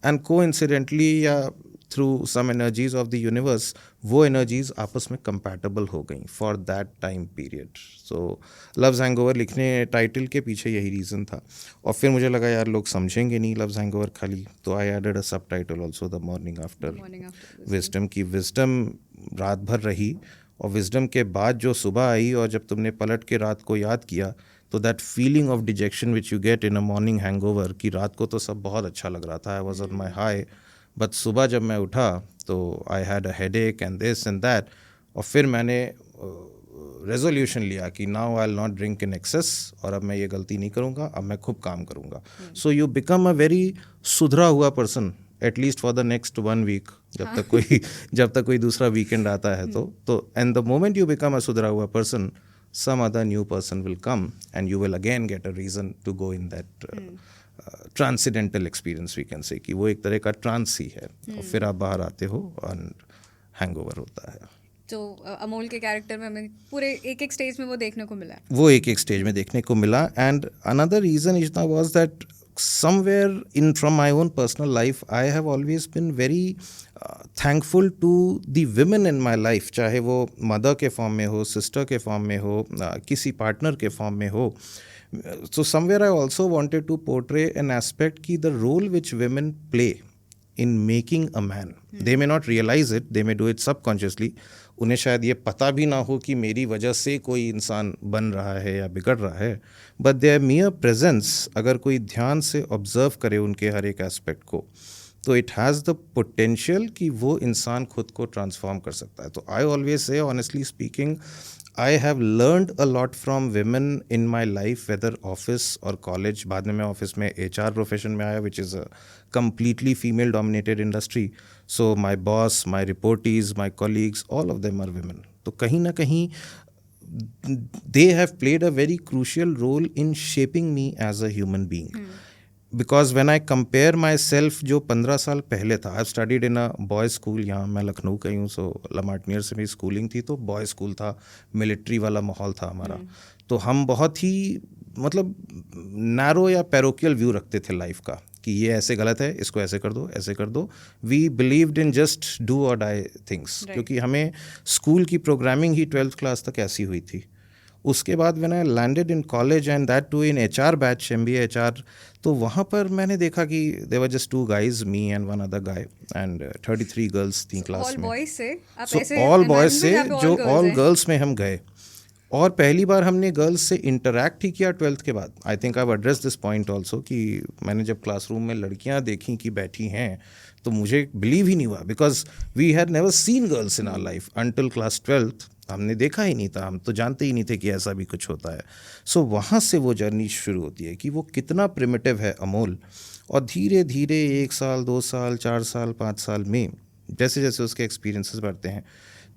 and coincidentally या through some energies of the universe वो energies आपस में compatible हो गई for that time period. So loves hangover लिखने title के पीछे यही रीज़न था. और फिर मुझे लगा यार लोग समझेंगे नहीं लव्स हैंगओवर खाली, तो आई एडेड अ सब title also, the morning after wisdom. की विजडम रात भर रही, और विजडम के बाद जो सुबह आई और जब तुमने पलट के रात को याद किया, तो that feeling of detection which you get in a morning hangover, कि रात को तो सब बहुत अच्छा लग रहा था, I was on my high, but सुबह जब मैं उठा तो I had a headache and this and that. और फिर मैंने रेजोल्यूशन लिया कि now I will not drink in excess, और अब मैं ये गलती नहीं करूँगा, अब मैं खूब काम करूँगा. So you become a very सुधरा हुआ person at least for the next 1 week, जब तक कोई दूसरा वीकेंड आता है. तो and the moment you become a सुधरा हुआ person, some other new person will come and you will again get a reason to go in that transcendental experience, we can say, कि वो एक तरह का ट्रांस ही है. और फिर आप बाहर आते हो और हैंगओवर होता है. तो अमोल के कैरेक्टर में हमें पूरे एक एक स्टेज में वो देखने को मिला. वो एक एक स्टेज में देखने को मिला. एंड अनदर रीज़न इतना was that somewhere in from my own personal life I have always been very thankful to the women in my life, चाहे वो मदर के फॉर्म में हो, सिस्टर के फॉर्म में हो, किसी पार्टनर के फॉर्म में हो. So somewhere I also wanted to portray an aspect कि the role which women play in making a man, they may not realize it, they may do it subconsciously. उन्हें शायद ये पता भी ना हो कि मेरी वजह से कोई इंसान बन रहा है या बिगड़ रहा है, बट देयर मियर प्रेजेंस अगर कोई ध्यान से ऑब्जर्व करे उनके हर एक एस्पेक्ट को, तो इट हैज़ द पोटेंशियल कि वो इंसान खुद को ट्रांसफॉर्म कर सकता है. तो I always say honestly speaking I have learned a lot from women in my life, whether office और कॉलेज. बाद में मैं ऑफिस में HR प्रोफेशन में आया, which is a completely female dominated industry. So my boss, my reportees, my colleagues, all of them are women. तो कहीं ना कहीं they have played a very crucial role in shaping me as a human being. Because when I compare myself जो 15 साल पहले था, I've studied in a boys school. यहाँ मैं लखनऊ का ही हूँ, so लमार्टनियर से मेरी स्कूलिंग थी, तो बॉयज़ स्कूल था, मिलिट्री वाला माहौल था हमारा. तो हम बहुत ही मतलब नैरो या पैरोकियल व्यू रखते थे लाइफ का कि ये ऐसे गलत है, इसको ऐसे कर दो, ऐसे कर दो. We believed in just do और डाई थिंग्स, क्योंकि हमें स्कूल की प्रोग्रामिंग ही 12th क्लास तक ऐसी हुई थी. उसके बाद when I landed in college and that too in HR batch, MBA HR, तो वहाँ पर मैंने देखा कि there were just 2 guys, me and one other guy, and 33 girls थी क्लास में. ऑल बॉयज से जो ऑल गर्ल्स में हम गए, और पहली बार हमने गर्ल्स से इंटरैक्ट ही किया 12th के बाद. I think I have address this point also कि मैंने जब क्लासरूम में लड़कियां देखी कि बैठी हैं, तो मुझे बिलीव ही नहीं हुआ, because we had never seen girls in our life until class 12th. हमने देखा ही नहीं था, हम तो जानते ही नहीं थे कि ऐसा भी कुछ होता है. सो वहाँ से वो जर्नी शुरू होती है कि वो कितना प्रिमिटिव है अमोल, और धीरे धीरे 1 साल 2 साल 4 साल 5 साल में जैसे जैसे उसके एक्सपीरियंसेस बढ़ते हैं,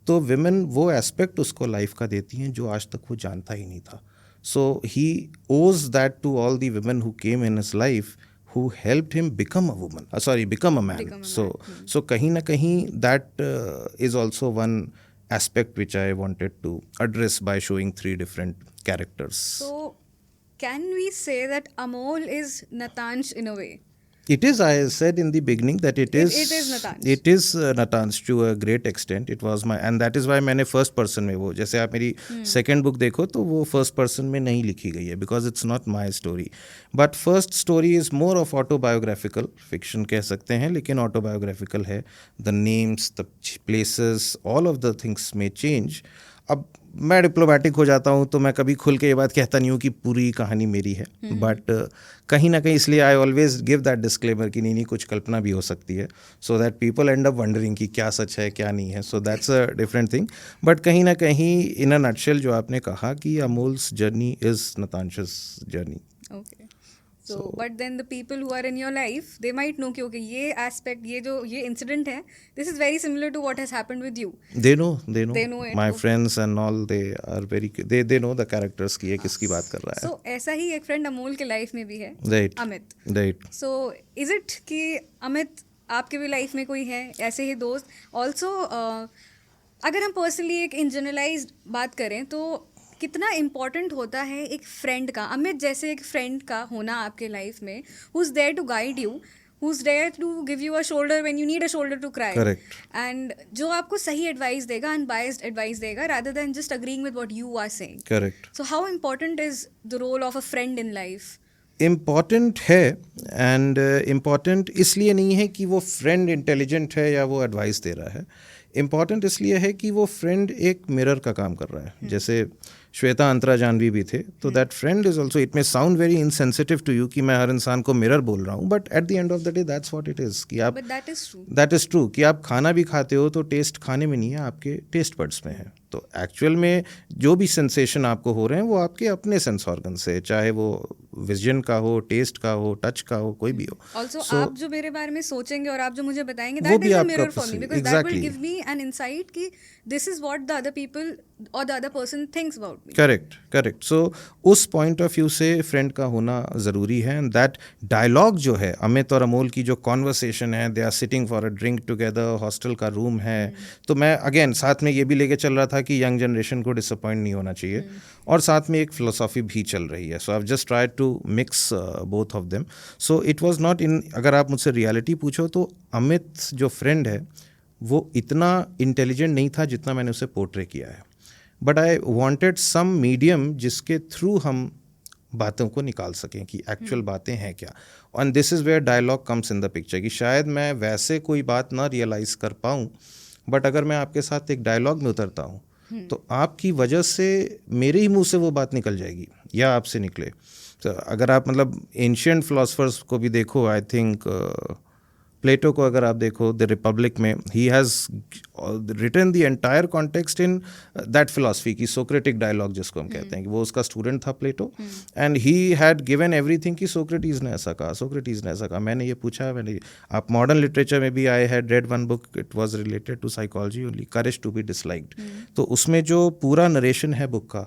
तो विमेन वो एस्पेक्ट उसको लाइफ का देती हैं जो आज तक वो जानता ही नहीं था. So he owes that to all the women who came in his life, who helped him become a woman, become a man. So kahin na kahin that is also one aspect which I wanted to address by showing 3 different characters. So can we say that Amol is Natansh in a way? It is. I said in the beginning that it is Natansh. It is Natansh to a great extent. It was my, and that is why मैंने first person में, वो जैसे आप मेरी second book देखो तो वो first person में नहीं लिखी गई है, because it's not my story. But first story is more of autobiographical, fiction कह सकते हैं, लेकिन autobiographical है. The names, the places, all of the things may change. अब मैं डिप्लोमेटिक हो जाता हूँ तो मैं कभी खुल के ये बात कहता नहीं हूँ कि पूरी कहानी मेरी है, बट कहीं ना कहीं इसलिए I always give that disclaimer कि नहीं कुछ कल्पना भी हो सकती है, so that people and up wondering कि क्या सच है क्या नहीं है. So that's a different thing. But कहीं ना कहीं इन अ नटशेल जो आपने कहा कि Amol's journey is Natansh's journey. Okay. So, but then the people who are in your life, they might know कि okay, ये aspect, ये incident है, this is very similar to what has happened with you. They know it. My friends and all, they are very, they know the characters कि ये किसकी बात कर रहा है. So ऐसा ही एक friend अमोल के life में भी है, right. Amit. Right. So is it कि अमित आपके भी life में कोई है ऐसे ही दोस्त? Also अगर हम personally एक in generalized बात करें तो कितना इम्पॉर्टेंट होता है एक फ्रेंड का, अमित जैसे एक फ्रेंड का होना आपके लाइफ में, who is there to guide you, who is there to give you a shoulder when you need a shoulder to cry, and जो आपको सही एडवाइस देगा, अनबायस्ड एडवाइस देगा, rather than just agreeing with what you are saying. Correct. So how important is the role of a friend in life? Important है, and important इसलिए नहीं है कि वो फ्रेंड इंटेलिजेंट है या वो एडवाइस दे रहा है. इम्पॉर्टेंट इसलिए है कि वो फ्रेंड एक मिरर का काम कर रहा है. जैसे श्वेता अंतरा जानवी भी थे, तो that friend is also, it may sound very insensitive to you कि मैं हर इंसान को मिरर बोल रहा हूँ, but at the end of the day that's what it is कि आप, दैट इज़ ट्रू कि आप खाना भी खाते हो तो टेस्ट खाने में नहीं है, आपके टेस्ट बड्स में है. तो एक्चुअल में जो भी सेंसेशन आपको हो रहे हैं वो आपके अपने सेंस ऑर्गन से, चाहे वो विजन का हो, टेस्ट का हो, टच का हो, कोई भी हो. ऑल्सो आप जो मेरे बारे में सोचेंगे और आप जो मुझे बताएंगे, that is a mirror for me, because that will give me an insight कि this is what the other people और the other person thinks about me. Correct. So उस पॉइंट ऑफ व्यू से फ्रेंड का होना ज़रूरी है. And that dialogue जो है अमित और अमोल की जो कॉन्वर्सेशन है, they are sitting for a drink together, hostel का रूम है. तो मैं अगेन साथ में ये भी लेके चल रहा था कि यंग जनरेशन को डिसअपॉइंट नहीं होना चाहिए, और साथ में एक फिलोसॉफी भी चल रही है. So I have just tried to mix both of them. So it was not in, अगर आप मुझसे रियलिटी पूछो तो अमित जो फ्रेंड है वो इतना इंटेलिजेंट नहीं था जितना मैंने उसे पोर्ट्रे किया है, but I wanted some medium जिसके थ्रू हम बातों को निकाल सकें कि एक्चुअल बातें हैं क्या. And this is where dialogue comes in the picture कि शायद मैं वैसे कोई बात ना रियलाइज़ कर पाऊँ, बट अगर मैं आपके साथ एक डायलॉग में उतरता हूँ तो आपकी वजह से मेरे ही मुंह से वो बात निकल जाएगी या आपसे निकले. तो अगर आप मतलब एंशिएंट फिलोसफर्स को भी देखो, आई थिंक प्लेटो को अगर आप देखो द रिपब्लिक में, he has written the entire context in that philosophy की सोक्रेटिक डायलॉग जिसको हम कहते हैं, कि वो उसका स्टूडेंट था Plato, and he had given everything कि सोक्रेटिस ने ऐसा कहा, सोक्रेटिस ने ऐसा कहा, मैंने ये पूछा, मैंने आप मॉडर्न लिटरेचर में भी, I had read one book, it was related to psychology only, courage to be disliked. तो उसमें जो पूरा नरेशन है बुक का,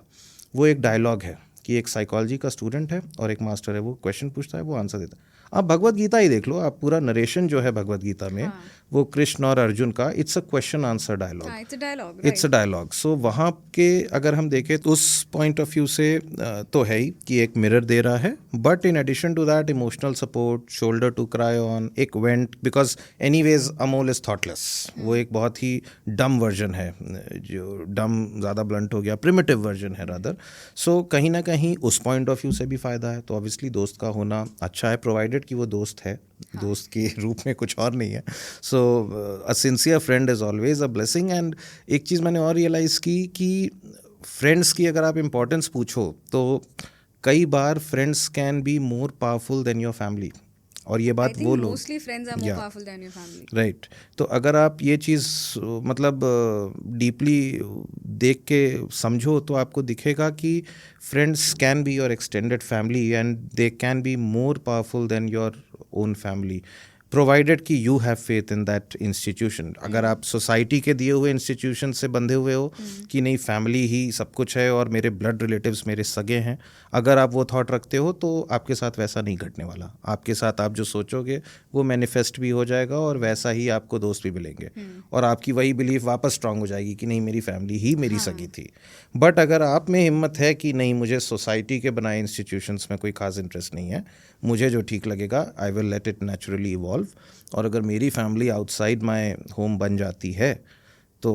वो एक डायलॉग है कि एक साइकोलॉजी का स्टूडेंट है और एक मास्टर है, वो क्वेश्चन पूछता है, वो आंसर देता है। आप भगवत गीता ही देख लो, आप पूरा नरेशन जो है भगवत गीता में, वो कृष्ण और अर्जुन का, it's a question answer dialogue, it's a dialogue. So वहाँ के अगर हम देखें तो उस पॉइंट ऑफ व्यू से तो है ही कि एक मिरर दे रहा है, but in addition to that emotional support, shoulder to cry on, एक vent, because anyways Amol is thoughtless, वो एक बहुत ही डम वर्जन है, जो डम ज़्यादा ब्लंट हो गया, प्रिमिटिव वर्जन है रादर। सो कहीं ना कहीं उस पॉइंट ऑफ व्यू से भी फ़ायदा है। तो ऑब्वियसली दोस्त का होना अच्छा है, प्रोवाइडेड कि वो दोस्त है, दोस्त के रूप में कुछ और नहीं है। So a sincere friend is always a blessing. And एक चीज़ मैंने और रियलाइज़ की कि फ्रेंड्स की अगर आप इम्पोर्टेंस पूछो तो कई बार friends can be more powerful than your family, और ये बात वो लोग mostly friends are more powerful than your family, right. तो अगर आप ये चीज़ मतलब डीपली देख के समझो तो आपको दिखेगा कि friends can be your extended family and they can be more powerful than your own family, provided कि you have faith in that institution. अगर आप सोसाइटी के दिए हुए इंस्टीट्यूशन से बंधे हुए हो कि नहीं फैमिली ही सब कुछ है और मेरे ब्लड रिलेटिव्स मेरे सगे हैं, अगर आप वो थॉट रखते हो तो आपके साथ वैसा नहीं घटने वाला। आपके साथ आप जो सोचोगे वो मैनिफेस्ट भी हो जाएगा और वैसा ही आपको दोस्त भी मिलेंगे, और आपकी वही बिलीफ वापस स्ट्रांग हो जाएगी कि नहीं मेरी फैमिली ही मेरी सगी थी। बट अगर आप में हिम्मत है कि नहीं मुझे सोसाइटी के बनाए इंस्टीट्यूशंस में कोई खास इंटरेस्ट नहीं है, मुझे जो ठीक लगेगा I will let it naturally evolve, और अगर मेरी फैमिली आउटसाइड माय होम बन जाती है तो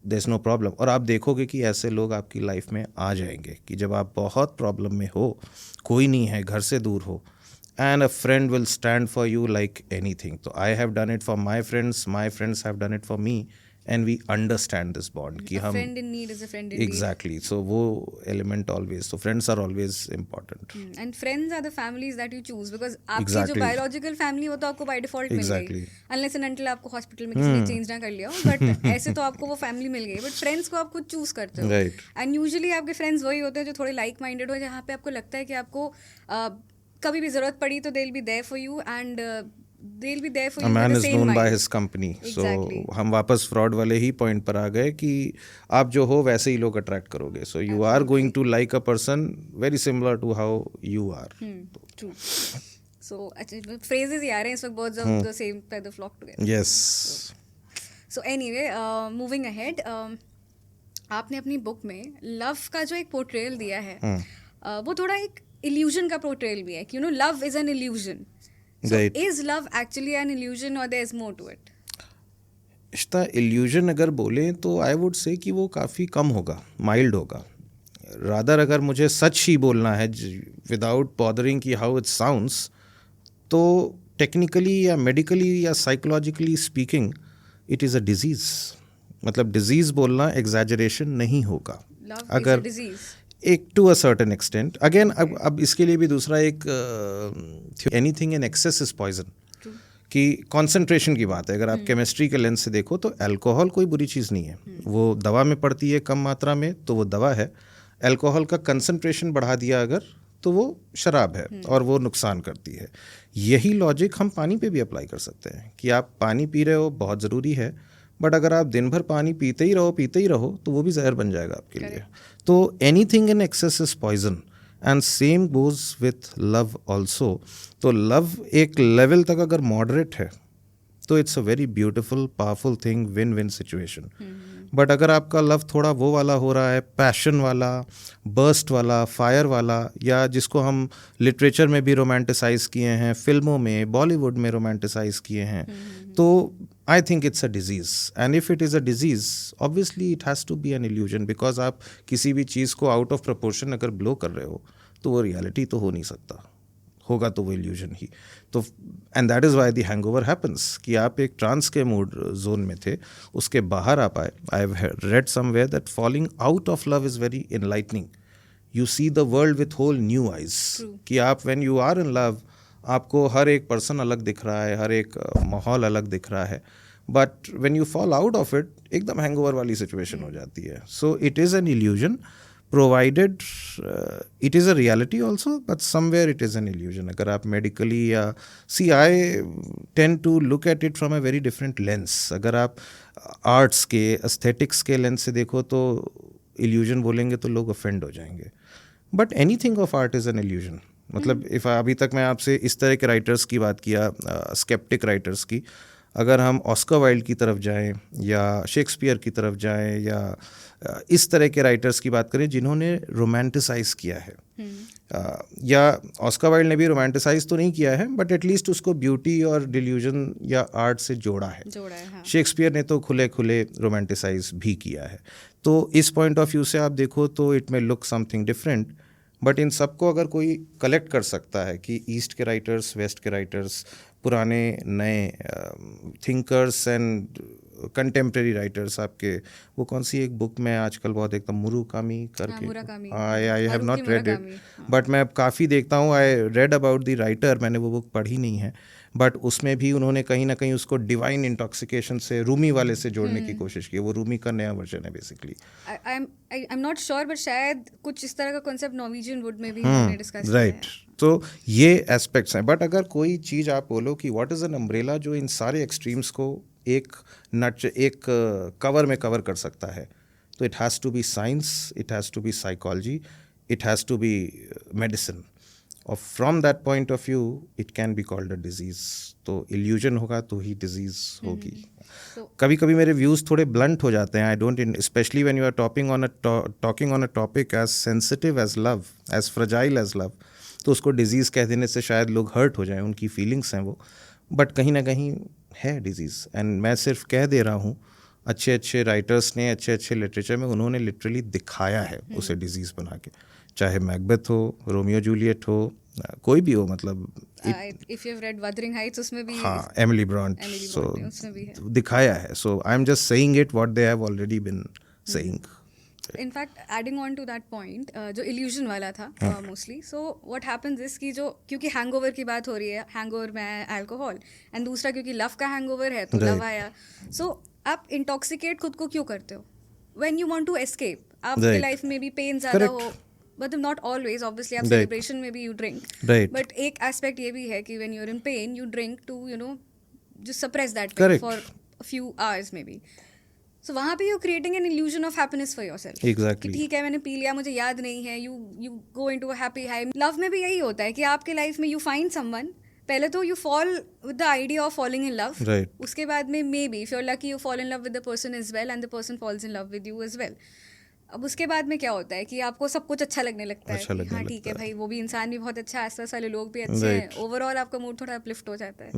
देयर इज़ नो प्रॉब्लम। और आप देखोगे कि ऐसे लोग आपकी लाइफ में आ जाएंगे कि जब आप बहुत प्रॉब्लम में हो, कोई नहीं है, घर से दूर हो, and a friend will stand for you like anything. So I have done it for my friends have done it for me, and we understand this bond कि हम friend in need is a friend in need. Exactly. So वो element always, so friends are always important. And friends are the families that you choose, because आपकी Exactly. जो biological family वो तो आपको by default mill Exactly. गई, unless and until आपको hospital में किसी ने change ना कर लिया हो, but ऐसे तो आपको वो family मिल गई, but friends को आप खुद choose करते हो, Right. and usually आपके friends वही होते हैं जो थोड़े like minded हो, जहाँ पे आपको लगता है कि आपको कभी भी जरूरत पड़ी तो they'll be there for you, and they'll be there for you A man with is the same known by mind. his company. Exactly. So हम वापस फ्रॉड वाले ही पॉइंट पर आ गए कि आप जो हो वैसे ही लोग अट्रैक्ट करोगे. So you are going to like a person very similar to how you are. True. So phrases ही आ रहे हैं इस वक्त बहुत, of the same feather flock together. Yes. So anyway, moving ahead, आपने अपनी बुक में लव का जो एक पोर्ट्रेयल दिया है, वो थोड़ा एक इल्यूजन का पोर्ट्रेयल भी है कि love is an illusion. So Right. is love actually an illusion or there's more to it? इश्ता इल्यूजन अगर बोलें तो आई वुड से कि वो काफ़ी कम होगा, माइल्ड होगा. रादर अगर मुझे सच ही बोलना है विदाउट बॉदरिंग कि हाउ इट साउंड्स, तो टेक्निकली या मेडिकली या psychologically speaking it is a disease. मतलब डिजीज़ बोलना एग्जैजरेशन नहीं होगा. Love अगर is a disease. एक to a certain extent. Again अब इसके लिए भी दूसरा एक anything in excess is poison कि कंसंट्रेशन की बात है. अगर आप केमिस्ट्री के लेंस से देखो तो अल्कोहल कोई बुरी चीज़ नहीं है. वो दवा में पड़ती है कम मात्रा में तो वो दवा है. अल्कोहल का कंसंट्रेशन बढ़ा दिया अगर तो वो शराब है और वो नुकसान करती है. यही लॉजिक हम पानी पे भी अप्लाई कर सकते हैं कि आप पानी पी रहे हो, बहुत ज़रूरी है, बट अगर आप दिन भर पानी पीते ही रहो तो वो भी जहर बन जाएगा आपके लिए. तो anything in excess is poison, and same goes with love also. तो लव एक लेवल तक अगर मॉडरेट है तो it's a very beautiful powerful thing, win win situation. But अगर आपका लव थोड़ा वो वाला हो रहा है, पैशन वाला, बर्स्ट वाला, फायर वाला, या जिसको हम लिटरेचर में भी रोमांटिसाइज किए हैं, फिल्मों में, बॉलीवुड में रोमांटिसाइज किए हैं, तो I think it's a disease. And if it is a disease obviously it has to be an illusion, because आप किसी भी चीज़ को आउट ऑफ प्रपोर्शन अगर ब्लो कर रहे हो तो वो रियलिटी तो हो नहीं सकता. होगा तो वो इल्यूजन ही. तो and that is why the hangover happens कि आप एक ट्रांस के मूड जोन में थे, उसके बाहर आप आए. I have read somewhere that falling out of love is very enlightening. You see the world with whole new eyes. कि आप when you are in love आपको हर एक पर्सन अलग दिख रहा है, हर एक माहौल अलग दिख रहा है, but when you fall out of it एकदम हैंगओवर वाली सिचुएशन हो जाती है. So it is an illusion provided it is a reality also, but somewhere it is an illusion. अगर आप medically या see I tend to look at it from a very different lens. अगर आप arts के aesthetics के lens से देखो तो illusion बोलेंगे तो लोग offend हो जाएंगे. But anything of art is an illusion. मतलब if अभी तक मैं आपसे इस तरह के राइटर्स की बात किया, skeptic राइटर्स की, अगर हम ऑस्कर वाइल्ड की तरफ जाएं या शेक्सपियर की तरफ जाएं या इस तरह के राइटर्स की बात करें जिन्होंने रोमांटिसाइज किया है, या ऑस्कर वाइल्ड ने भी रोमांटिसाइज तो नहीं किया है बट एटलीस्ट उसको ब्यूटी और डिल्यूजन या आर्ट से जोड़ा है. हाँ. शेक्सपियर ने तो खुले खुले रोमांटिसाइज भी किया है. तो इस पॉइंट ऑफ व्यू से आप देखो तो it may look something different, but in सबको अगर कोई कलेक्ट कर सकता है कि ईस्ट के राइटर्स, वेस्ट के राइटर्स, पुराने नए थिंकर्स एंड कंटेम्प्रेरी राइटर्स, आपके वो कौन सी एक बुक में आजकल बहुत एकदम मुराकामी करके, आई have not read it but मैं काफ़ी देखता हूँ, I read about the writer, मैंने वो बुक पढ़ी नहीं है, बट उसमें भी उन्होंने कहीं ना कहीं उसको डिवाइन इंटॉक्सिकेशन से, रूमी वाले से जोड़ने की कोशिश की. वो रूमी का नया वर्जन है basically. I am not sure but शायद कुछ इस तरह का कॉन्सेप्ट नॉर्वेजियन वुड में भी हमने डिस्कस किया है. राइट. तो ये एस्पेक्ट्स हैं. बट अगर कोई चीज़ आप बोलो कि व्हाट इज़ एन अम्ब्रेला जो इन सारे एक्सट्रीम्स को एक कवर में कवर कर सकता है, तो it has to be science, it has to be psychology, it has to be medicine. और from that point of view it can be called a disease. तो इल्यूजन होगा तो ही डिजीज़ होगी. कभी कभी मेरे व्यूज़ थोड़े ब्लंट हो जाते हैं. I don't, especially when you are talking on a topic as sensitive as love, as fragile as love, तो उसको डिजीज़ कह देने से शायद लोग हर्ट हो जाएं, उनकी फीलिंग्स हैं वो, बट कहीं ना कहीं है डिजीज़. एंड मैं सिर्फ कह दे रहा हूँ, अच्छे अच्छे राइटर्स ने, अच्छे अच्छे लिटरेचर में उन्होंने लिटरली दिखाया है उसे डिजीज़ बना के, चाहे मैकबेथ हो, रोमियो जूलियट हो, कोई भी हो. मतलब if you have read Wuthering Heights उसमें भी, हाँ, एमिली ब्रॉन्ट, सो उसमें भी है, दिखाया है. So I am just saying it what they have already been saying. In fact adding on to that point, जो इल्यूजन वाला था mostly, so what happens is कि जो, क्योंकि हैंगओवर की बात हो रही है, हैंगओवर में अल्कोहल, एंड दूसरा क्योंकि लव का हैंगओवर है तो लव आया. सो आप इंटॉक्सिकेट खुद को क्यों करते हो? When you want to escape, आपकी लाइफ में भी पेन ज़्यादा हो, मतलब नॉट ऑलवेज, ऑब्वियसली आप सेलिब्रेशन में भी यू ड्रिंक, बट एक एस्पेक्ट ये भी है कि when you are in pain you drink to just suppress that pain for a few hours maybe. So वहाँ पे you creating an illusion of happiness for yourself. Exactly. ठीक है, मैंने पी लिया, मुझे याद नहीं है, you go into a happy high. Love में भी यही होता है कि आपके लाइफ में यू फाइंड समवन, पहले तो you fall with the idea of falling in love, उसके बाद में maybe if you are lucky you fall in love with the person as well and the person falls in love with you as well. अब उसके बाद में क्या होता है कि आपको सब कुछ अच्छा लगने लगता है, हाँ ठीक है भाई, वो भी इंसान भी बहुत अच्छा है, आसपास वाले लोग भी अच्छे हैं, ओवरऑल आपका मूड थोड़ा अपलिफ्ट हो जाता है.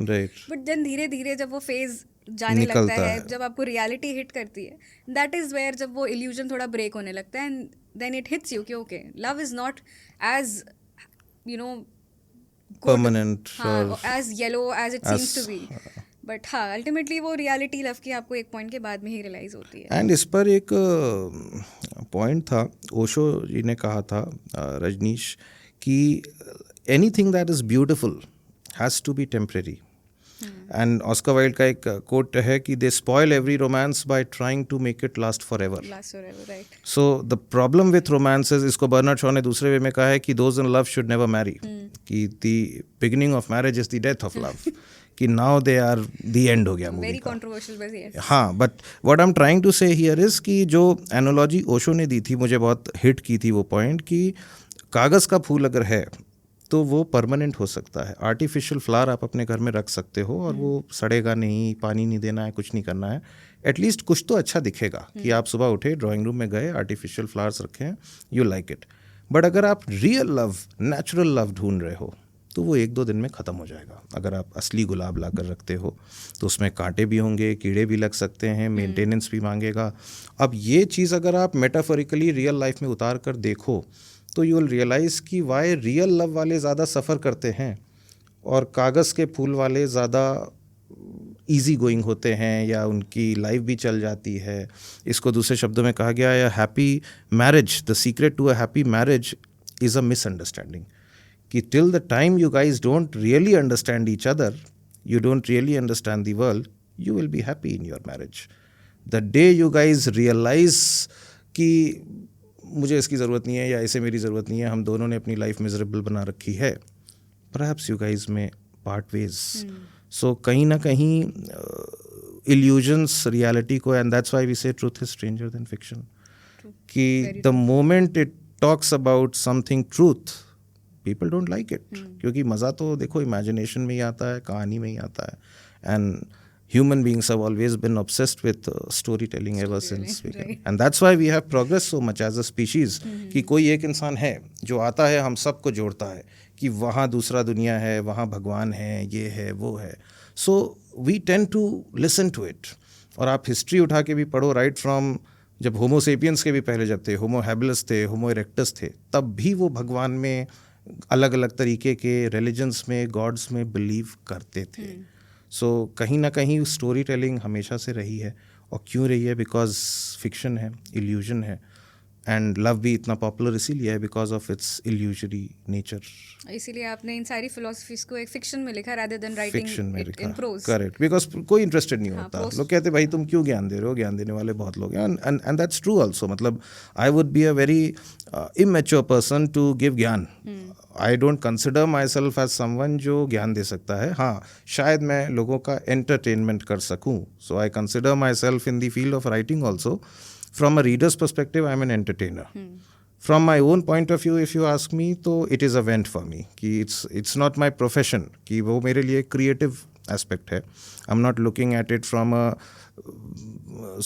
बट देन धीरे धीरे जब वो फेज जाने लगता है, जब आपको रियलिटी हिट करती है, दैट इज वेयर जब वो इल्यूजन थोड़ा ब्रेक होने लगता है, and then it hits you कि okay, love is not as permanent, as yellow as it seems to be. But हाँ, अल्टीमेटली वो रियलिटी लव की आपको एक पॉइंट के बाद में ही रियलाइज होती है. एंड इस पर एक पॉइंट था, ओशो जी ने कहा था, रजनीश, कि anything that is beautiful has to be temporary. And Oscar Wilde का एक कोट है कि they spoil every romance by trying to make it last forever. So the problem with romances, इसको बर्नार्ड शॉ ने दूसरे way में कहा है कि those in love should never marry, कि the beginning of marriage is the death of love, कि now they are the end हो गया मूवी का. वेरी कंट्रोवर्शियल बस ये. हाँ, but what I am trying to say here is कि जो एनोलॉजी ओशो ने दी थी, मुझे बहुत हिट की थी वो पॉइंट, कि कागज़ का फूल अगर है तो वो परमानेंट हो सकता है. आर्टिफिशियल फ्लावर आप अपने घर में रख सकते हो और वो सड़ेगा नहीं, पानी नहीं देना है, कुछ नहीं करना है, एटलीस्ट कुछ तो अच्छा दिखेगा कि आप सुबह उठे, ड्राइंग रूम में गए, आर्टिफिशियल फ्लावर्स रखे हैं, यू लाइक इट. बट अगर आप रियल लव, नेचुरल लव ढूंढ रहे हो तो वो 1-2 दिन में ख़त्म हो जाएगा. अगर आप असली गुलाब ला कर रखते हो तो उसमें कांटे भी होंगे, कीड़े भी लग सकते हैं, मेंटेनेंस भी मांगेगा. अब ये चीज़ अगर आप मेटाफोरिकली रियल लाइफ में उतार कर देखो तो यू विल रियलाइज़ कि वाई रियल लव वाले ज़्यादा सफ़र करते हैं और कागज़ के फूल वाले ज़्यादा ईजी गोइंग होते हैं, या उनकी लाइफ भी चल जाती है. इसको दूसरे शब्दों में कहा गया है happy marriage, the secret to a happy marriage is a misunderstanding, कि till the time you guys don't really understand each other, you don't really understand the world, you will be happy in your marriage. The day you guys realize कि मुझे इसकी ज़रूरत नहीं है या इसे मेरी ज़रूरत नहीं है, हम दोनों ने अपनी लाइफ मिजरेबल बना रखी है, perhaps you guys may part ways. So कहीं ना कहीं illusions reality को, and that's why we say truth is stranger than fiction. कि the moment it talks about something truth, people don't like it. क्योंकि मज़ा तो देखो इमेजिनेशन में ही आता है, कहानी में ही आता है. And human beings have always been obsessed with storytelling ever since. Right. And that's why we have progressed so much as a species. कि कोई एक इंसान है जो आता है, हम सबको जोड़ता है कि वहाँ दूसरा दुनिया है, वहाँ भगवान है, ये है, वो है. So we tend to listen to it. और आप हिस्ट्री उठा के भी पढ़ो, राइट फ्रॉम जब होमो सेपियंस के भी पहले जब थे, होमो हैबिलिस थे, होमो इरेक्टस थे, तब भी वो भगवान में अलग अलग तरीके के रिलीजन्स में, गॉड्स में बिलीव करते थे. सो कहीं ना कहीं स्टोरी टेलिंग हमेशा से रही है. और क्यों रही है? बिकॉज फिक्शन है, इल्यूजन है. एंड लव भी इतना पॉपुलर इसीलिए है because of its illusory nature. इसीलिए आपने इन सारी फिलोसफीज को एक फिक्शन में लिखा rather than writing फिक्शन में it in prose. Correct, because कोई इंटरेस्टेड नहीं होता. prose. लोग कहते भाई तुम क्यों ज्ञान दे रहे हो, ज्ञान देने वाले बहुत लोग हैं. And that's true also. मतलब I would be a very immature person to give gyan. I don't consider myself as someone जो ज्ञान दे सकता है. हाँ, शायद मैं लोगों का एंटरटेनमेंट कर सकूँ. So I consider myself in the field of writing also. From a reader's perspective, I am an entertainer. From my own point of view, if you ask me, तो it is a vent for me. कि it's not my profession. कि वो मेरे लिए creative aspect है. I'm not looking at it from a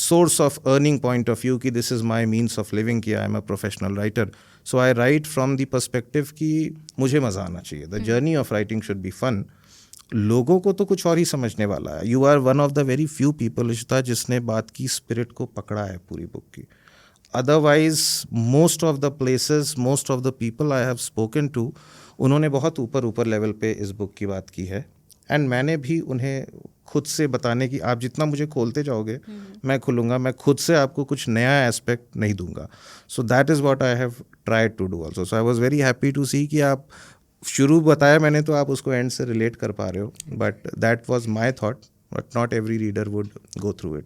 source of earning point of view कि this is my means of living, कि I am a professional writer. So I write from the perspective कि मुझे मज़ा आना चाहिए. The journey of writing should be fun. लोगों को तो कुछ और ही समझने वाला है. You are one of the very few people Ishita जिसने बात की स्पिरिट को पकड़ा है पूरी बुक की. Otherwise most of the places, most of the people I have spoken to, उन्होंने बहुत ऊपर लेवल पे इस बुक की बात की है. एंड मैंने भी उन्हें खुद से बताने की, आप जितना मुझे खोलते जाओगे मैं खुलूँगा, मैं खुद से आपको कुछ नया एस्पेक्ट नहीं दूंगा. So that is what I have tried to do also. So I was very happy to see कि आप शुरू बताया मैंने तो आप उसको एंड से रिलेट कर पा रहे हो. But that was my thought, but not every reader would go through it,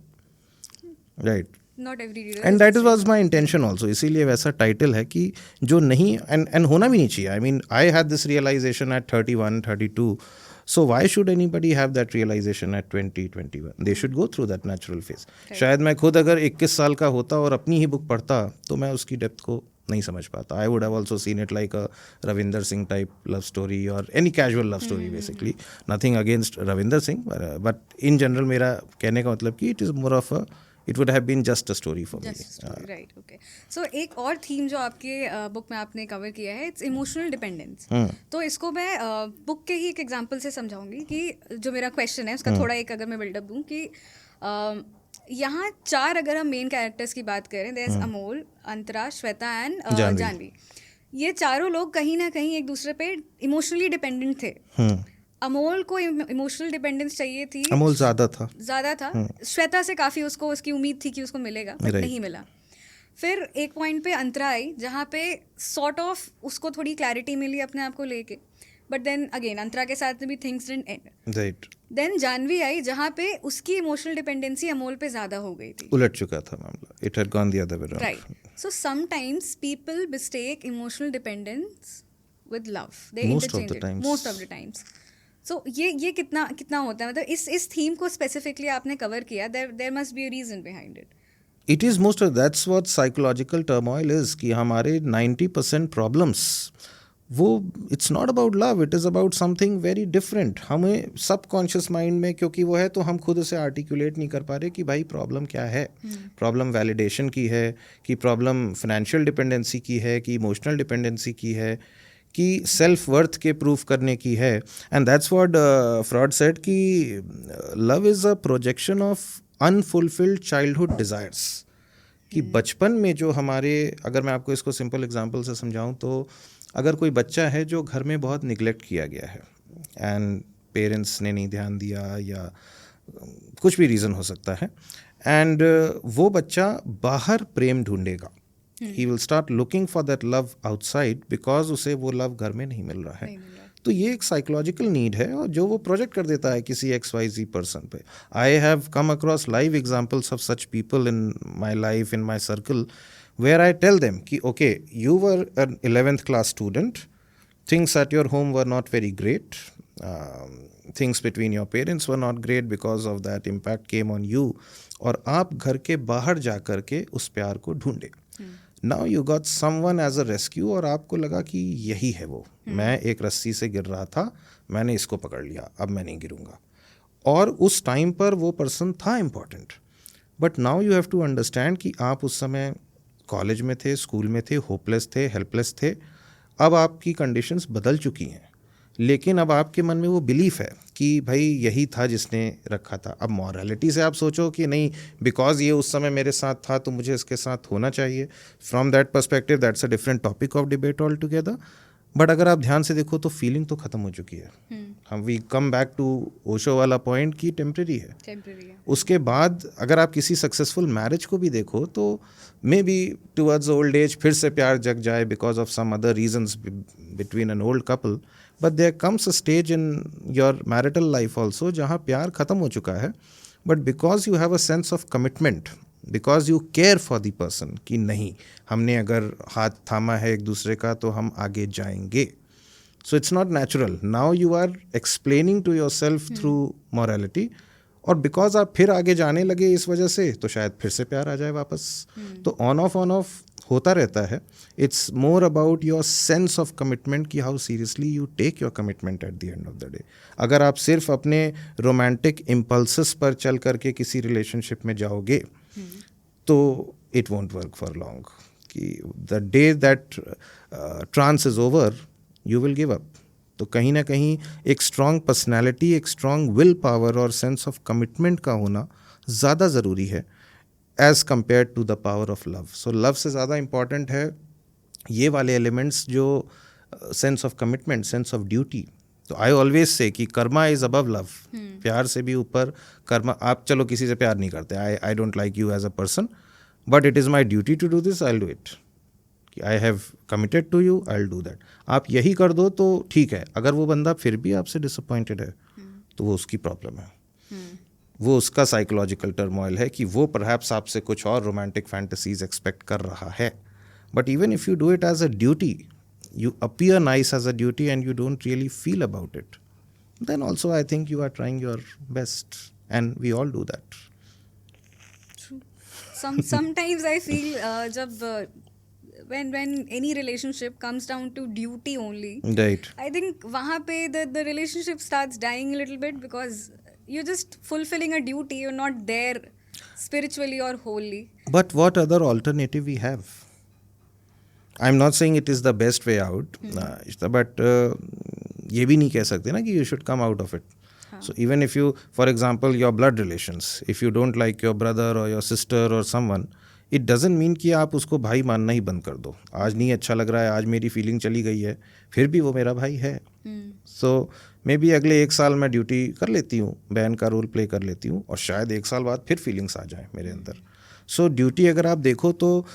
right. Not every reader. And that was my intention also. इसीलिए वैसा टाइटल है कि जो नहीं, एंड होना भी नहीं चाहिए. I mean I had this realization at 31, 32. So why should anybody have that realization at 20, 21? They should go through that natural phase. शायद मैं खुद अगर 21 साल का होता और अपनी ही बुक पढ़ता तो मैं उसकी डेप्थ को नहीं समझ पाता. I would have also seen it like a Ravinder Singh type love story or any casual love story basically. Nothing against Ravinder Singh, but in general मेरा कहने का मतलब कि it is more of a, it would have been just a story for me. Right, okay. So एक और theme जो आपके book में आपने कवर किया है, इट्स इमोशनल डिपेंडेंस. तो इसको मैं बुक के ही एक एग्जांपल से समझाऊंगी कि जो मेरा क्वेश्चन है उसका थोड़ा एक अगर मैं बिल्डअप दूं कि यहाँ 4 अगर हम मेन कैरेक्टर्स की बात करें, there is Amol, Antara, Shweta and Janvi. ये चारों लोग कहीं ना कहीं एक दूसरे पे इमोशनली डिपेंडेंट थे. अमोल को इमोशनल डिपेंडेंस चाहिए थी, अमोल ज़्यादा था. श्वेता से काफ़ी उसको उसकी उम्मीद थी कि उसको मिलेगा, बट नहीं मिला. फिर एक पॉइंट पे अंतरा आई जहाँ पे सॉर्ट ऑफ उसको थोड़ी क्लैरिटी मिली अपने आप को लेके, बट देन अगेन अंतरा के साथ भी things didn't end. Right. Then Janvi आई जहाँ पे उसकी इमोशनल डिपेंडेंसी अमोल पे ज़्यादा हो गई थी, उलट चुका था मामला. It had gone the other way around. Right. So sometimes people mistake emotional dependence with love. They Most of the interchange it times. Most of the times. So ये कितना होता है, मतलब इस थीम को स्पेसिफिकली आपने कवर किया, there must be a reason behind it. It is most, that's what psychological turmoil is. कि हमारे 90% प्रॉब्लम्स वो it's not about love, it is about something very different. हमें सबकॉन्शियस माइंड में क्योंकि वो है तो हम खुद उसे आर्टिकुलेट नहीं कर पा रहे कि भाई प्रॉब्लम क्या है. प्रॉब्लम वैलिडेशन की है, कि प्रॉब्लम फाइनेंशियल डिपेंडेंसी की है, कि इमोशनल डिपेंडेंसी की है, कि सेल्फ वर्थ के प्रूफ करने की है. And that's what Freud said कि love is a projection of unfulfilled childhood desires. कि बचपन में जो हमारे, अगर मैं आपको इसको सिंपल एग्जांपल से समझाऊं तो अगर कोई बच्चा है जो घर में बहुत निगलेक्ट किया गया है एंड पेरेंट्स ने नहीं ध्यान दिया या कुछ भी रीज़न हो सकता है, एंड वो बच्चा बाहर प्रेम ढूंढेगा. He will start looking for that love outside because उसे वो लव घर में नहीं मिल रहा है. नहीं मिल रहा है. तो ये एक साइकोलॉजिकल नीड है और जो वो प्रोजेक्ट कर देता है किसी XYZ पर्सन पे. I have come across live examples of such people in my life, in my circle, where I tell them कि okay, you were an 11th class student, things at your home were not very great, things between your parents were not great, because of that impact came on you, और आप घर के बाहर जा कर के उस प्यार को ढूंढे. Now you got someone as a rescue और आपको लगा कि यही है वो. मैं एक रस्सी से गिर रहा था, मैंने इसको पकड़ लिया, अब मैं नहीं गिरूंगा. और उस टाइम पर वो पर्सन था important. But now you have to understand कि आप उस समय कॉलेज में थे, स्कूल में थे, होपलेस थे, हेल्पलेस थे. अब आपकी कंडीशंस बदल चुकी हैं, लेकिन अब आपके मन में वो बिलीफ है कि भाई यही था जिसने रखा था. अब मॉरलिटी से आप सोचो कि नहीं, बिकॉज ये उस समय मेरे साथ था तो मुझे इसके साथ होना चाहिए. From that perspective that's a different topic of debate all together. But अगर आप ध्यान से देखो तो फीलिंग तो ख़त्म हो चुकी है. हम we come back to Osho वाला पॉइंट कि टेम्प्रेरी है. उसके बाद अगर आप किसी सक्सेसफुल मैरिज को भी देखो तो maybe towards old age फिर से प्यार जग जाए because of some other reasons between an old couple. But there comes a stage in your marital life also जहाँ प्यार ख़त्म हो चुका है. But because you have a sense of commitment, because you care for the person कि नहीं, हमने अगर हाथ थामा है एक दूसरे का तो हम आगे जाएंगे. So it's not natural. Now you are explaining to yourself through morality, और बिकॉज आप फिर आगे जाने लगे इस वजह से तो शायद फिर से प्यार आ जाए वापस. तो ऑन ऑफ होता रहता है. It's more about your sense of commitment कि how seriously you take your commitment at the end of the day. अगर आप सिर्फ अपने रोमांटिक इम्पल्सेस पर चल करके किसी रिलेशनशिप में जाओगे तो it won't work for long. कि the day that trance is over you will give up. तो कहीं ना कहीं एक स्ट्रॉन्ग पर्सनैलिटी, एक स्ट्रॉन्ग विल पावर और सेंस ऑफ कमिटमेंट का होना ज़्यादा ज़रूरी है as compare to the power of love. So love से ज़्यादा इम्पॉर्टेंट है ये वाले एलिमेंट्स जो sense of commitment, sense of duty. तो आई ऑलवेज से कि कर्मा इज़ अबव लव. प्यार से भी ऊपर कर्मा. आप चलो किसी से प्यार नहीं करते, I don't like you as a person, but it is my duty to do this, I will do it. कि I have committed to you, I will do that. आप यही कर दो तो ठीक है. अगर वो बंदा फिर भी आपसे डिसअपॉइंटेड है तो वो उसकी प्रॉब्लम है. वो उसका साइकोलॉजिकल टर्मोइल है कि वो परहैप्स आपसे कुछ और रोमांटिक फैंटेसीज एक्सपेक्ट कर रहा है. But even if you do it as a duty, you appear nice as a duty and you don't really feel about it, then also I think you are trying your best, and we all do that. True. Sometimes I feel jab when any relationship comes down to duty only, Right. I think wahan pe the relationship starts dying a little bit because you're just fulfilling a duty, you're not there spiritually or wholly. But what other alternative we have? I'm not saying it is the best way out, but ये भी नहीं कह सकते ना कि you should come out of it. So even if you, for example, your blood relations, if you don't like your brother or your sister or someone, it doesn't mean कि आप उसको भाई मानना ही बंद कर दो. आज नहीं अच्छा लग रहा है, आज मेरी फीलिंग चली गई है, फिर भी वो मेरा भाई है. So मे बी अगले 1 साल मैं ड्यूटी कर लेती हूँ, बहन का रोल प्ले कर लेती हूँ, और शायद 1 साल बाद फिर फीलिंग्स आ जाएं मेरे अंदर. सो ड्यूटी अगर आप देखो तो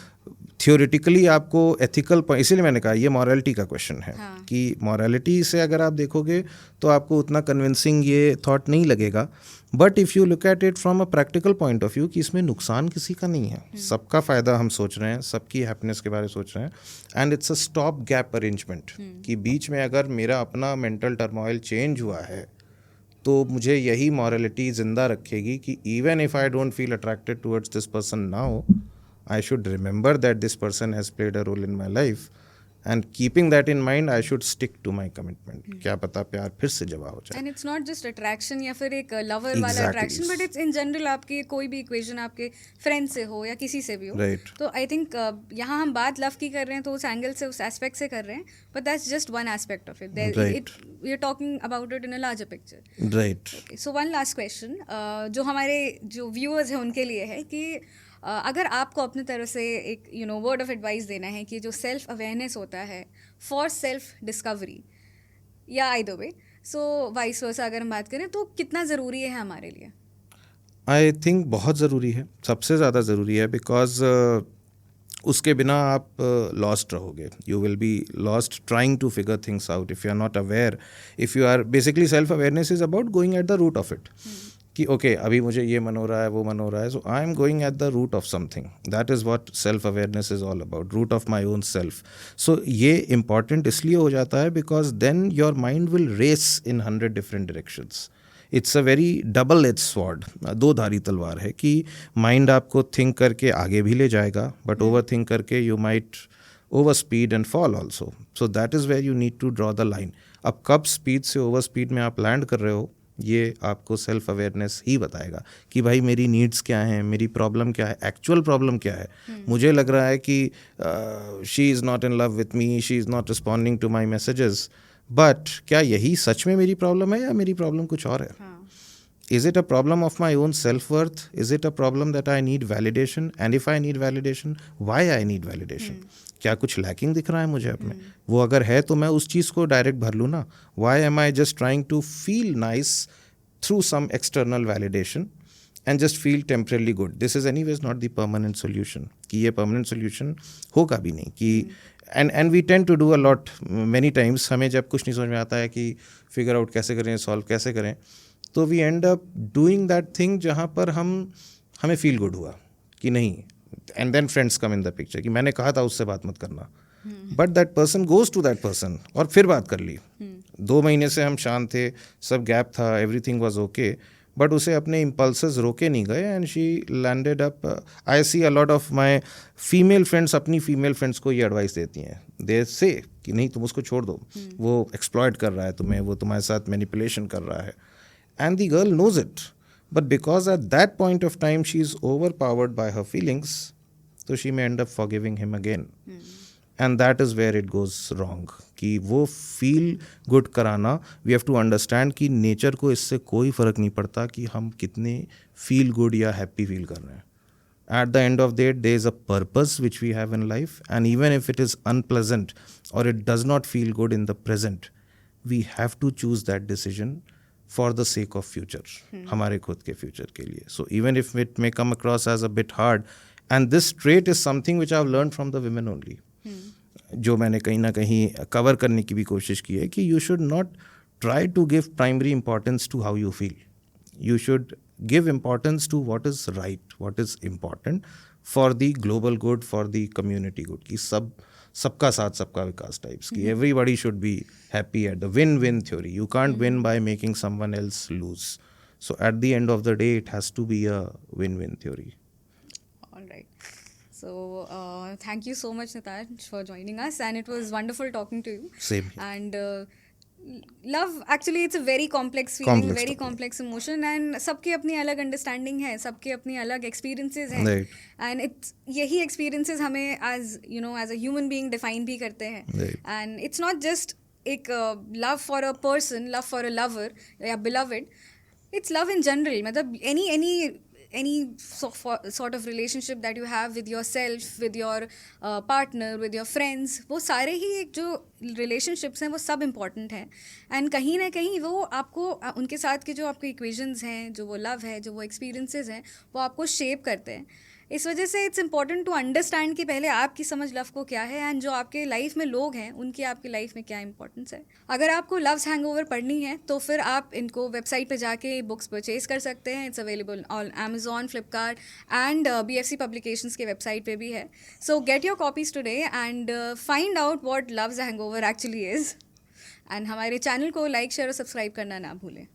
थियोरेटिकली आपको एथिकल पॉइंट, इसीलिए मैंने कहा ये मॉरलिटी का क्वेश्चन है. कि मॉरलिटी से अगर आप देखोगे तो आपको उतना कन्विंसिंग ये थॉट नहीं लगेगा. But if you look at it from a practical point of view कि इसमें नुकसान किसी का नहीं है, सबका फ़ायदा हम सोच रहे हैं, सबकी हैप्पीनेस के बारे में सोच रहे हैं, and it's a stop gap arrangement. कि बीच में अगर मेरा अपना मेंटल टर्मोइल चेंज हुआ है तो मुझे यही मॉरलिटी ज़िंदा रखेगी कि even if I don't feel attracted towards this person now, I should remember that this person has played a role in my life, and keeping that in mind, I should stick to my commitment. क्या पता प्यार फिर से जवा हो जाए. And it's not just attraction या फिर एक lover वाला attraction, but it's in general आपकी कोई भी equation आपके friend से हो या किसी से भी हो. Right. तो I think यहाँ हम बात love की कर रहे हैं तो उस angle से, उस aspect से कर रहे हैं, but that's just one aspect of it. Right. We are talking about it in a larger picture. Right. Okay. So one last question, जो हमारे जो viewers हैं उनके लिए है कि अगर आपको अपनी तरफ से एक वर्ड ऑफ एडवाइस देना है कि जो सेल्फ अवेयरनेस होता है फॉर सेल्फ डिस्कवरी या आइदर वे, सो वाइस वर्सा अगर हम बात करें तो कितना ज़रूरी है हमारे लिए? आई थिंक बहुत ज़रूरी है, सबसे ज़्यादा ज़रूरी है. बिकॉज उसके बिना आप लॉस्ट रहोगे. You will be lost trying to figure things out if you are not aware. If you are basically self awareness is about going at the root of it. कि ओके अभी मुझे ये मन हो रहा है, वो मन हो रहा है, so I am going at the root of something. That is what self awareness is all about, root of my own self. So ये इम्पॉर्टेंट इसलिए हो जाता है because then your mind will race in 100 different directions. It's a very double edge sword, दो धारी तलवार है कि माइंड आपको थिंक करके आगे भी ले जाएगा, बट ओवर थिंक करके you might overspeed and fall also. So that is where you need to draw the line. अब कब स्पीड से ओवर स्पीड में आप लैंड कर रहे हो, ये आपको सेल्फ अवेयरनेस ही बताएगा कि भाई मेरी नीड्स क्या हैं, मेरी प्रॉब्लम क्या है, एक्चुअल प्रॉब्लम क्या है. मुझे लग रहा है कि she is not in love with me, she is not responding to my messages, but क्या यही सच में मेरी प्रॉब्लम है या मेरी प्रॉब्लम कुछ और है? Is it a problem of my own self-worth? Is it a problem that I need validation? And if I need validation, why I need validation? क्या कुछ lacking दिख रहा है मुझे अपने? वो अगर है तो मैं उस चीज़ को डायरेक्ट भर लूँ ना. Why am I just trying to feel nice through some external validation and just feel temporarily good? This is anyways not the permanent solution. कि ये permanent solution होगा भी नहीं कि and we tend to do a lot many times. हमें जब कुछ नहीं समझ में आता है कि figure out कैसे करें, solve कैसे करें, तो we end up doing that thing जहाँ पर हमें फील गुड हुआ कि नहीं. And then friends come in the picture कि मैंने कहा था उससे बात मत करना, but that person goes to that person और फिर बात कर ली. 2 महीने से हम शांत थे, सब गैप था, एवरीथिंग वाज ओके, बट उसे अपने इम्पल्सेस रोके नहीं गए and she landed up. I see a lot of my female friends अपनी फीमेल फ्रेंड्स को ये एडवाइस देती हैं. दे से कि नहीं तुम उसको छोड़ दो, वो एक्सप्लॉयट कर रहा है तुम्हें, वो तुम्हारे साथ मैनिपुलेशन कर रहा है. And the girl knows it, but because at that point of time she is overpowered by her feelings, so she may end up forgiving him again. And that is where it goes wrong. कि वो feel good कराना, we have to understand कि nature को इससे कोई फ़र्क नहीं पड़ता कि हम कितने feel good या happy feel कर रहे हैं. At the end of the day, there is a purpose which we have in life, and even if it is unpleasant or it does not feel good in the present, we have to choose that decision for the sake of future, हमारे खुद के future के लिए. So even if it may come across as a bit hard, and this trait is something which I've learned from the women only, जो मैंने कहीं ना कहीं कवर करने की भी कोशिश की है कि you should not try to give primary importance to how you feel. You should give importance to what is right, what is important for the global good, for the community good. कि सबका साथ सबका विकास types की. Everybody should be happy at the win win theory. You can't win by making someone else lose. So at the end of the day it has to be a win win theory. Alright. So, thank you so much, Nitaj, for joining us, and it was wonderful talking to you. Same here. And love, actually, it's a very complex feeling, Complex very topic. complex emotion, and सबकी अपनी अलग understanding है, सबके अपनी अलग experiences हैं, Right. And it's यही experiences हमें as a human being define भी करते हैं. Right. And it's not just एक love for a person, love for a lover या beloved. It's love in general. मतलब any sort of relationship that you have with yourself, with your partner, with your friends, वो सारे ही एक जो relationships हैं वो सब important हैं. And कहीं ना कहीं वो आपको उनके साथ के जो आपके equations हैं, जो वो love है, जो वो experiences हैं, वो आपको shape करते हैं. इस वजह से इट्स इंपॉर्टेंट टू अंडरस्टैंड कि पहले आपकी समझ लव को क्या है, एंड जो आपके लाइफ में लोग हैं उनकी आपकी लाइफ में क्या इंपॉर्टेंस है. अगर आपको लव्स हैंगओवर पढ़नी है तो फिर आप इनको वेबसाइट पे जाके बुक्स परचेज कर सकते हैं. It's available on Amazon, Flipkart and BFC publications के वेबसाइट पे भी है. सो get your copies today and find out what loves hangover actually is. And हमारे चैनल को लाइक, शेयर और सब्सक्राइब करना ना भूलें.